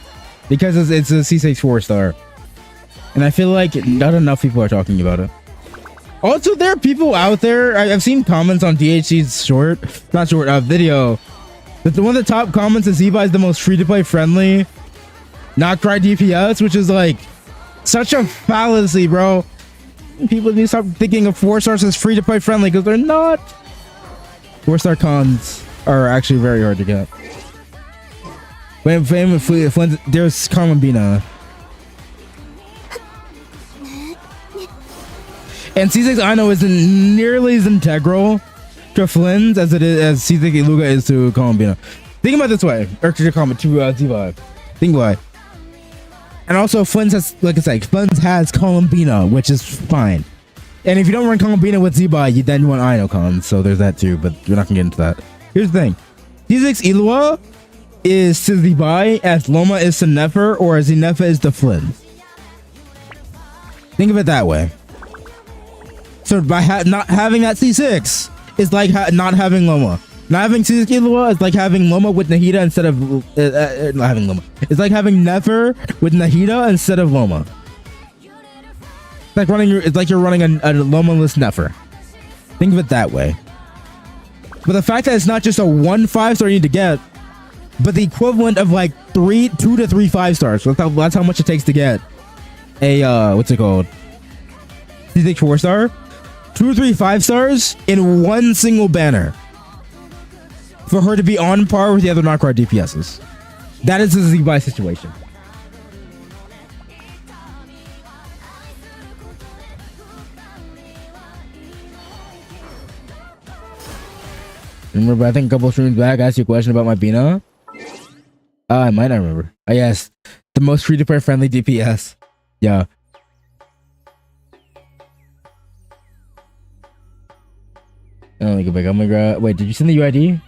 Speaker 2: Because it's a C6 4-star. And I feel like not enough people are talking about it. Also, there are people out there. I've seen comments on DHC's video. But one of the top comments is Zby is the most free-to-play friendly not cry DPS, which is like such a fallacy, bro. People need to stop thinking of 4-stars as free-to-play friendly because they're not. 4-star cons are actually very hard to get. There's Carmambina. And C6 I know isn't nearly as integral to Flynn's as it is as C6 Iluga is to Carmambina. Think about it this way, or to Zby. Think why. And also Flynn's has, like I said, Flynn's has Carmambina, which is fine. And if you don't run Carmambina with Zby, you then run Inocons, so there's that too, but we're not gonna get into that. Here's the thing. C6 Eloa is to Zby as Loma is to Nefer, or as Nefer is to Flynn. Think of it that way. So by not having that C6 is like not having Loma. Not having C6 Eloa is like having Loma with Nahida instead of not having Loma. It's like having Nefer with Nahida instead of Loma. It's like running. It's like you're running a Loma-less Nefer. Think of it that way. But the fact that it's not just a 1 5-star you need to get, but the equivalent of like 2 to 3 5-stars. So that's how much it takes to get a what's it called? C6 4-star. 2 or 3 5-stars in one single banner for her to be on par with the other Knockout DPSs. That is the Zby situation. Remember, I think a couple streams back, I asked you a question about my Bina. I might not remember. Yes, the most free-to-play friendly DPS. Yeah. Let me go back. I'm gonna grab. Wait, did you send the UID?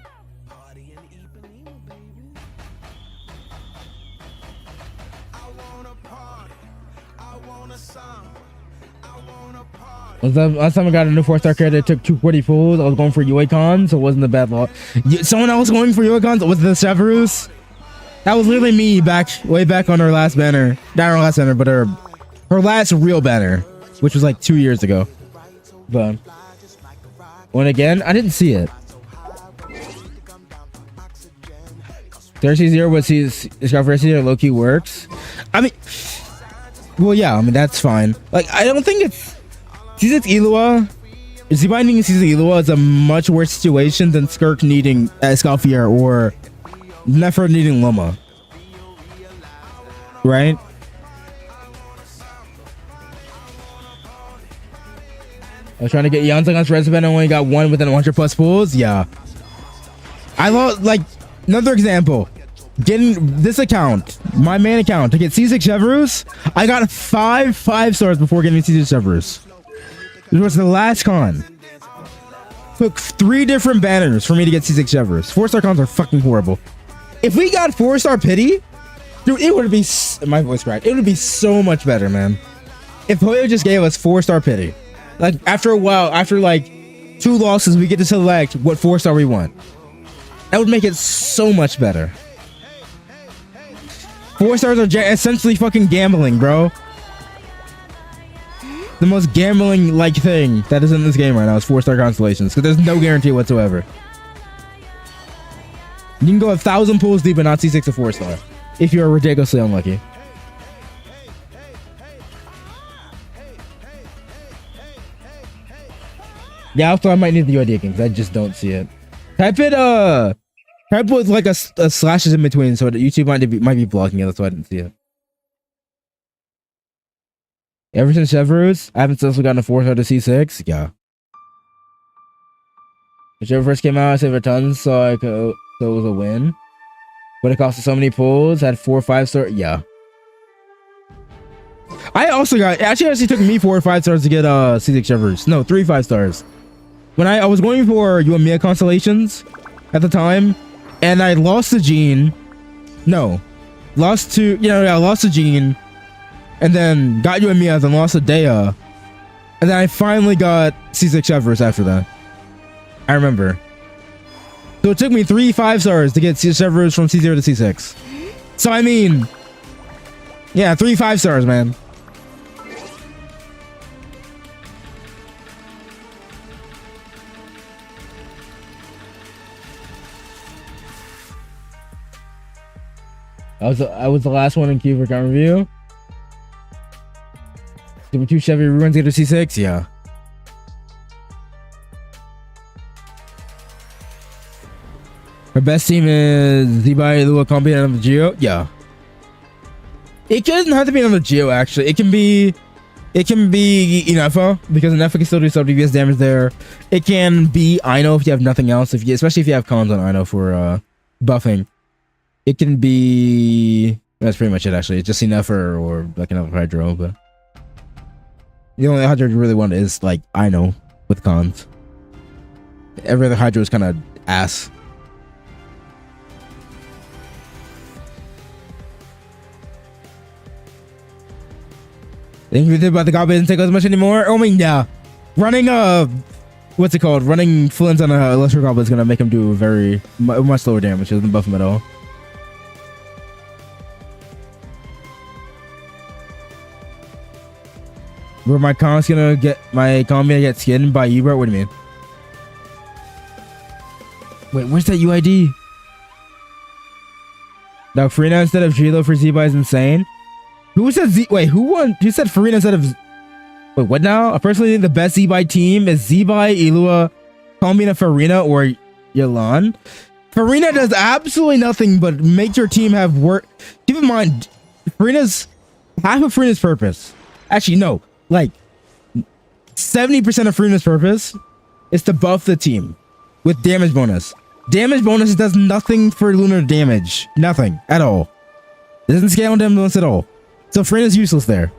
Speaker 2: Last time I got a new 4-star character, it took 240 pulls. I was going for UA cons, so it wasn't a bad lot. Someone else going for UA cons was the Severus. That was literally me way back on her last banner. Not her last banner, but her last real banner, which was like 2 years ago. But when again, I didn't see it. Thirsty Zero was his Thirsty Zero low key works. I mean, well, yeah, I mean that's fine. Like, I don't think it's C6 Eloa. Zby needing C6 Eloa is a much worse situation than Skirk needing Scalfier or Nefer needing Loma. Right? I was trying to get Jan's against Red Spin and only got one within 100 plus pulls. Yeah. I lost, like, another example. Getting this account, my main account, to get C6 Severus, I got 5 5-stars before getting C6 Severus. It was the last con. Took 3 different banners for me to get C6 Severus. 4-star cons are fucking horrible. If we got 4-star pity, dude, it would be my voice cracked. It would be so much better, man. If Hoyo just gave us 4-star pity, like after a while, after like 2 losses, we get to select what 4-star we want. That would make it so much better. 4-stars are essentially fucking gambling, bro. The most gambling like thing that is in this game right now is 4-star constellations, because there's no guarantee whatsoever. You can go 1,000 pulls deep and not C6 a 4-star if you're ridiculously unlucky. Yeah, also I might need the UID again because I just don't see it. Type with like a slashes in between, so YouTube might be blocking it. That's why I didn't see it. Ever since Severus, I haven't successfully gotten a 4-star to C6. Yeah. Whichever first came out, I saved a ton, so so it was a win. But it costed so many pulls. Had 4 5-star. Yeah. I also got actually took me 4 or 5 stars to get C6 Severus. No, 3 5-stars. When I was going for you and Mia constellations at the time, and I lost to Jean. No, lost to I lost to Jean. And then got you and Mia, then lost to Dea. And then I finally got C6 Severus after that. I remember. So it took me 3 5-stars to get C6 Severus from C0 to C6. So I mean, yeah, 3 5-stars, man. I was the last one in queue for account review. Did we 2 Chevy ruins get to C6? Yeah. Her best team is Zby, Eloa, Combi, and another Geo. Yeah. It doesn't have to be another Geo, actually. It can be Inefa, because Inefa can still do sub DPS damage there. It can be Ino if you have nothing else, especially if you have cons on Ino for buffing. It can be, that's pretty much it, actually. It's just Inefa or like another Hydro, but the only Hydro you really want is like Ino with cons. Every other Hydro is kind of ass. Think you did about the goblin doesn't take as much anymore? I mean, yeah. Running what's it called? Running Flints on a lesser goblin is gonna make him do very much lower damage. It doesn't buff him at all. Where my com's gonna get skinned by Ebert? What do you mean? Wait, where's that UID? Now Farina instead of Gilo for Zby is insane. Who said wait, who won? Who said Farina instead of wait, what now? I personally think the best Zby team is Zby, Eloa, Combina, Farina, or Yalan. Farina does absolutely nothing but make your team have work. Keep in mind, half of Farina's purpose. Actually, no. Like 70% of Farina's purpose is to buff the team. with damage bonus. Damage bonus does nothing for lunar damage. Nothing at all. It doesn't scale on damage bonus at all. So Freena's useless there.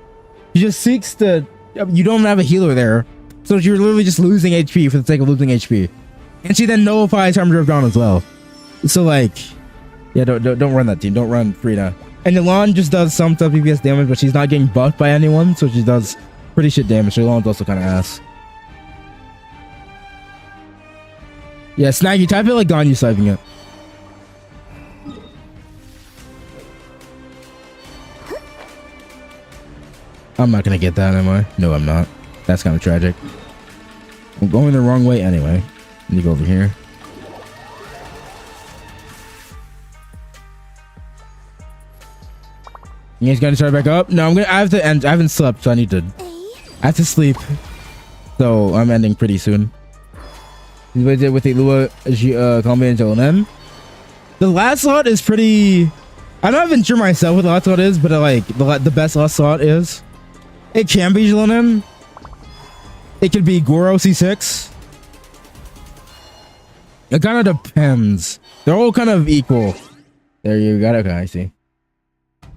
Speaker 2: She just seeks to... You don't have a healer there. So you're literally just losing HP for the sake of losing HP. And she then nullifies Harbinger of Dawn as well. So like... Yeah, don't run that team. Don't run Freena. And Elan just does some tough DPS damage, but she's not getting buffed by anyone. So she does pretty shit damage. So Elan's also kind of ass. Yeah, Snaggy, type it like Ganyu typing it. I'm not gonna get that, am I? No, I'm not. That's kind of tragic. I'm going the wrong way anyway. Let me go over here. You guys gonna start back up? No, I have to end. I haven't slept, so I have to sleep. So I'm ending pretty soon. What I did with Eloa, Combi, and Jolenen. The last slot is pretty... I'm not even sure myself what the last slot is, but like the best last slot is. It can be Jolenen. It could be Goro C6. It kind of depends. They're all kind of equal. There you got it. Okay, I see.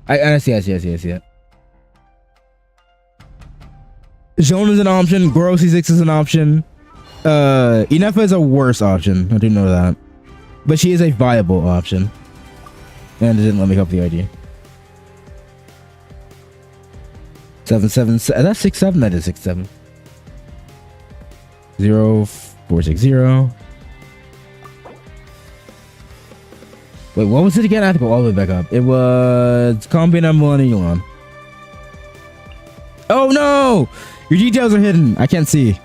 Speaker 2: I see it. Jolenen is an option. Goro C6 is an option. Inefa is a worse option. I do know that. But she is a viable option. And it didn't let me help the idea. 7-7. That's 6-7. That is 6-7. 0-4-6-0. Wait, what was it again? I have to go all the way back up. It was Combine and Elon. Oh no! Your details are hidden. I can't see.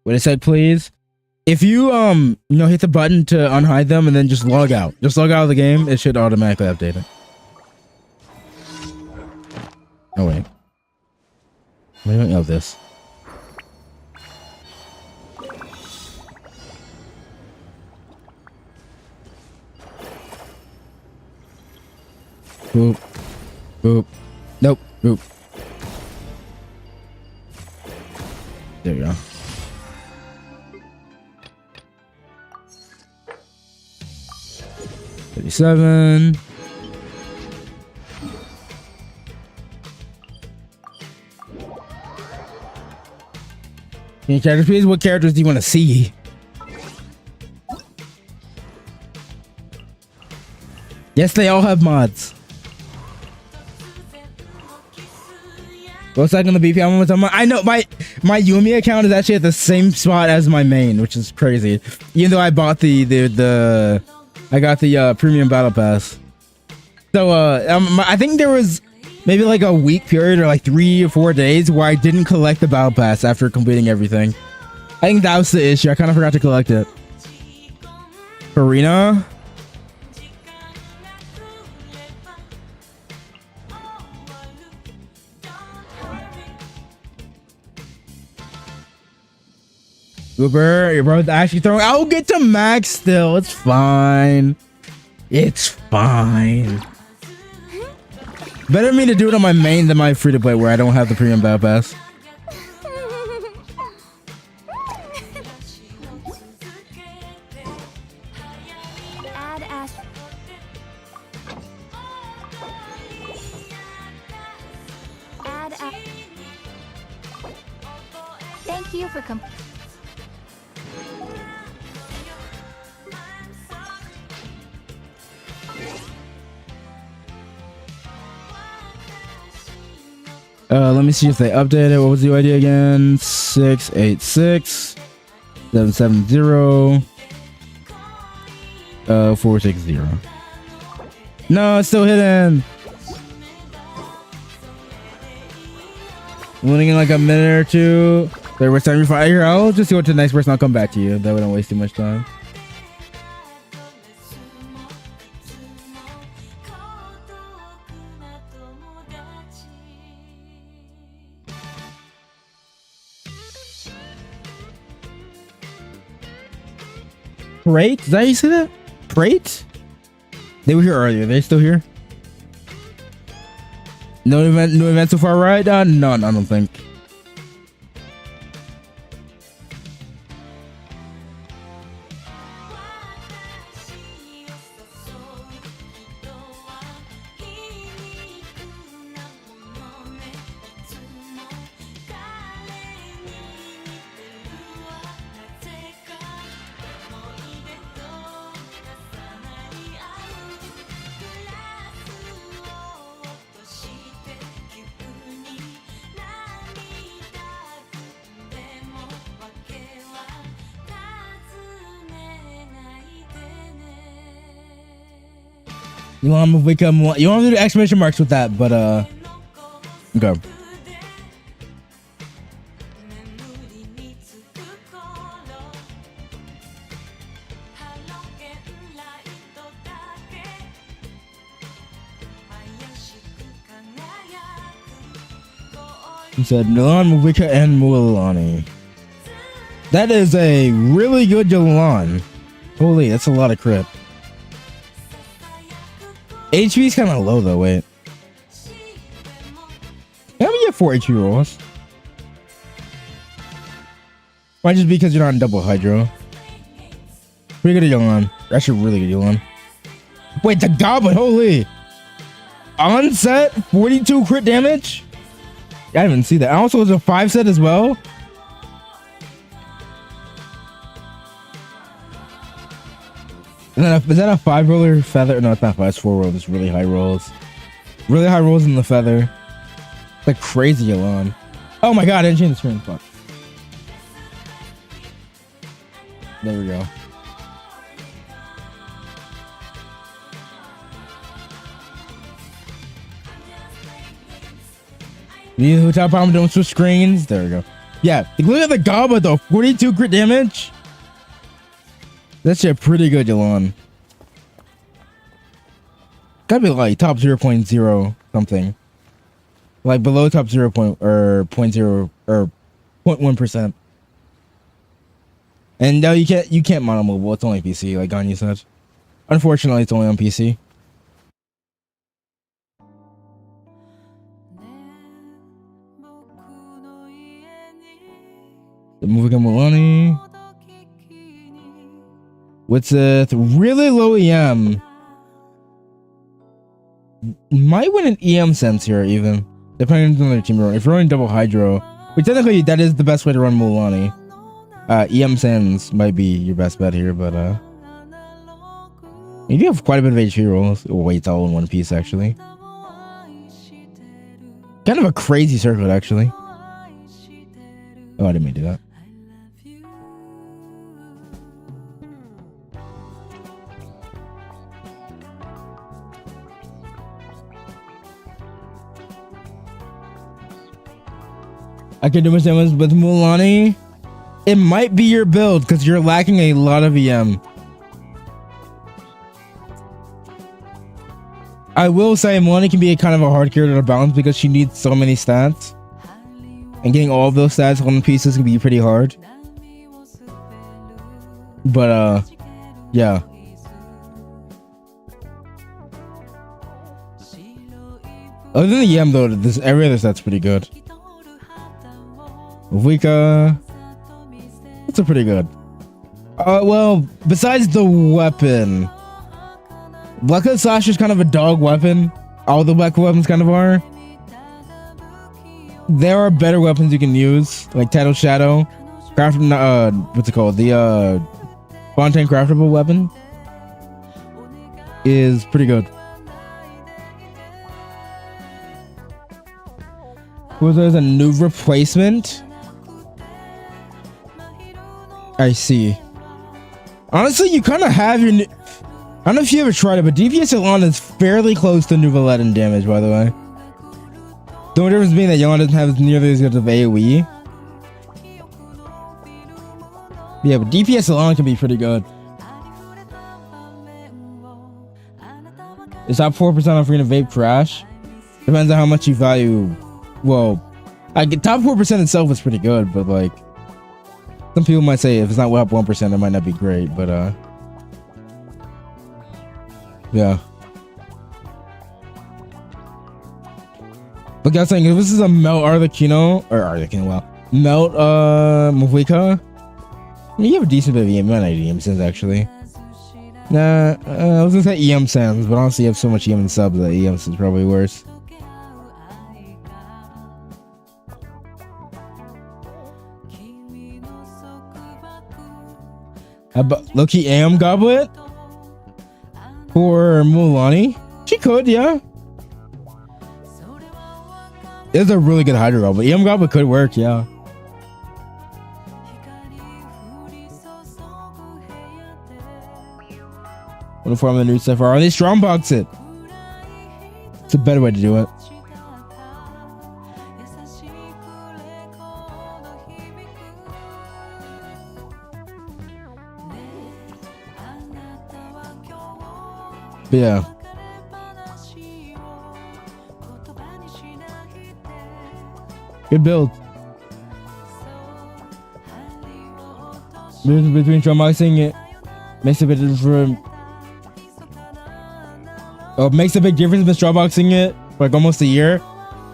Speaker 2: What I said, please. If you hit the button to unhide them and then just log out. Just log out of the game, it should automatically update it. Oh wait. What do I know this? Boop. Boop. Nope. Boop. There we go. $37. Any characters, please? What characters do you want to see? Yes, they all have mods. What's that gonna be? I know my Yumi account is actually at the same spot as my main, which is crazy. Even though I bought I got the premium battle pass. So I think there was maybe like a week period or like 3 or 4 days where I didn't collect the battle pass after completing everything. I think that was the issue. I kind of forgot to collect it. Arena. Uber, your brother's actually throwing. I'll get to max still. It's fine. It's fine. Better me to do it on my main than my free to play where I don't have the premium battle pass.
Speaker 3: Thank you for
Speaker 2: let me see if they updated. What was the ID again? 686 770 460. No, it's still hidden. Winning in like a minute or two. Wait, we're starting before here. I'll just go to the next person. I'll come back to you. That wouldn't waste too much time. Prate? Is that how you say that? Prate? They were here earlier. They still here? No event so far, right? None, I don't think. You want to wake up? You want to do the exclamation marks with that, but go. He said Milan, Mavika, and Mualani. That is a really good Yalan. Holy, that's a lot of crit. HP is kind of low though. Wait, how many get 4 HP rolls? Might just because you're not in double hydro. Pretty good at Yalan. Actually, really good Yalan. Wait, the Goblin, holy! Onset 42 crit damage. I didn't even see that. Also, it's a 5 set as well. Is that a 5 roller feather? No, it's not 5. It's 4 rolls. It's really high rolls. Really high rolls in the feather. Like crazy Yalan. Oh my god, I didn't change the screen. Fuck. There we go. These hotel problem don't switch screens. There we go. Yeah, look at the Goblet though. 42 crit damage. That's a pretty good Yalan. Gotta be like top 0.0 something. Like below top 0 or 0.0 or 0.1%. And no, you can't mono mobile. It's only PC, like Ganya said. Unfortunately, it's only on PC. The movie Mulani. What's a really low EM? Might win an EM sense here, even depending on their team. If you're running double hydro, but technically that is the best way to run Mulani. EM sense might be your best bet here, but you do have quite a bit of HP rolls. Oh wait, it's all in one piece actually. Kind of a crazy circuit actually. Oh, I didn't mean to do that. I can do much damage with Mulani. It might be your build because you're lacking a lot of EM. I will say Mulani can be a kind of a hard character to balance because she needs so many stats. And getting all of those stats on pieces can be pretty hard. But yeah. Other than the EM though, every other stat's pretty good. Vika, that's a pretty good. Well, besides the weapon, Black Slash is kind of a dog weapon. All the Black weapons kind of are. There are better weapons you can use, like Tidal Shadow, what's it called? The Fontaine craftable weapon is pretty good. Was there a new replacement? I see. Honestly, you kind of have your. I don't know if you ever tried it, but DPS Yalan is fairly close to Nouvellette in damage, by the way. The only difference being that Yalan doesn't have nearly as good of AoE. Yeah, but DPS Yalan can be pretty good. Is top 4% on free to vape crash? Depends on how much you value. Well, top 4% itself is pretty good, but like. Some people might say if it's not up 1%, it might not be great, but Yeah. Like I was saying, if this is a melt melt Mavika, you have a decent bit of EM sense actually. Nah, I was gonna say EM sense, but honestly, you have so much EM and subs that EM sense is probably worse. Low-key AM Goblet for Mulani? She could, yeah. It's a really good Hydro Goblet. EM Goblet could work, yeah. What if I'm the new stuff? Are they strongbox it? It's a better way to do it. But yeah. Good build. Between strongboxing it makes a bit different. Oh, it makes a big difference with strongboxing it for like almost a year.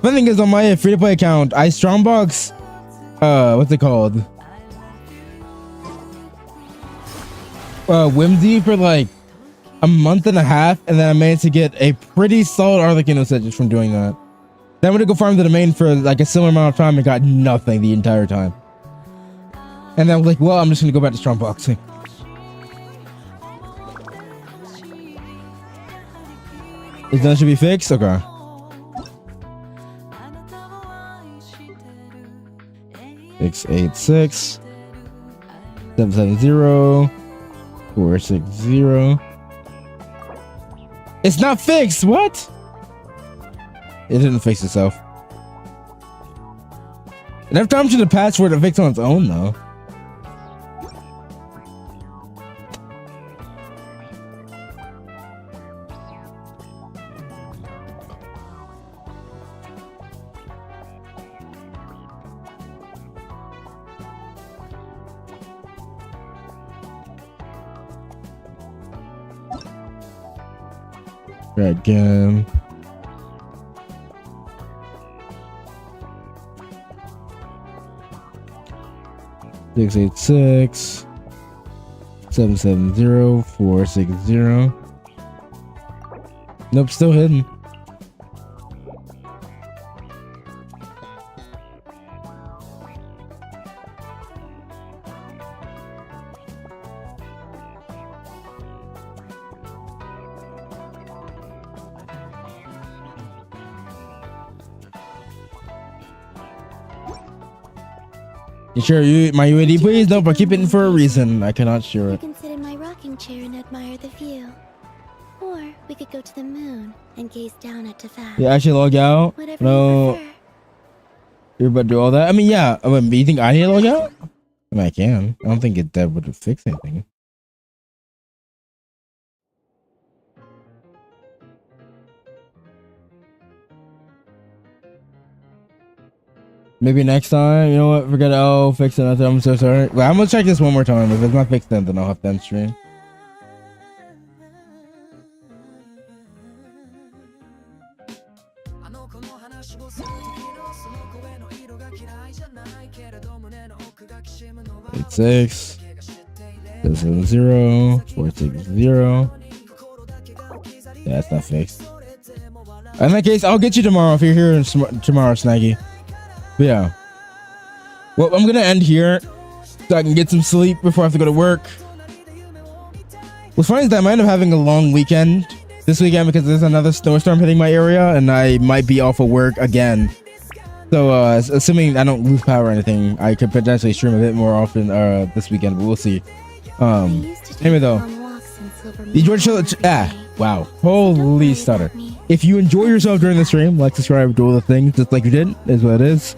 Speaker 2: The thing is, on my free-to-play account, I strongbox what's it called? Whimsy for like a month and a half, and then I managed to get a pretty solid Arlecchino set just from doing that. Then I went to go farm the domain for like a similar amount of time and got nothing the entire time. And then I was like, well, I'm just gonna go back to strongboxing. Is that should be fixed? Okay. 686 770 460. It's not fixed. What? It didn't fix itself. And every time to the password, it fixed on its own though. Try again. Six eight six 770 460. Nope, still hidden. You sure my UAD, please? Nope, I keep it in for a reason. I cannot share
Speaker 1: You
Speaker 2: it.
Speaker 1: can sit in my rocking chair and admire the view. Or we could go to the moon and gaze down at Tefat.
Speaker 2: Yeah, actually log out.
Speaker 1: Whatever
Speaker 2: No,
Speaker 1: you prefer.
Speaker 2: you're about to do all that. I mean, yeah. I mean, you think I need to log out? I mean, I can. I don't think that would fix anything. Maybe next time, you know what? Forget it. Oh, fix it. I'm so sorry. Well, I'm gonna check this one more time. If it's not fixed, then I'll have to end stream. Eight 6 770 460. Yeah, that's not fixed. In that case, I'll get you tomorrow if you're here tomorrow, Snaggy. But yeah. Well, I'm gonna end here so I can get some sleep before I have to go to work. What's funny is that I might end up having a long weekend this weekend because there's another snowstorm hitting my area and I might be off of work again. So assuming I don't lose power or anything, I could potentially stream a bit more often this weekend, but we'll see. Anyway though, the George wow, holy stutter. If you enjoy yourself during the stream, like, subscribe, do all the things just like you did, is what it is.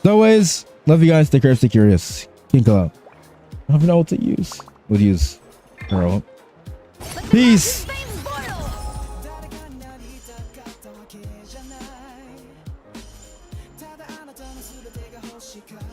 Speaker 2: As always, love you guys, take care, stay curious. Kinkle out. I don't know what to use. Would use girl. Peace.
Speaker 5: 「ただあなたの全てが欲しかった」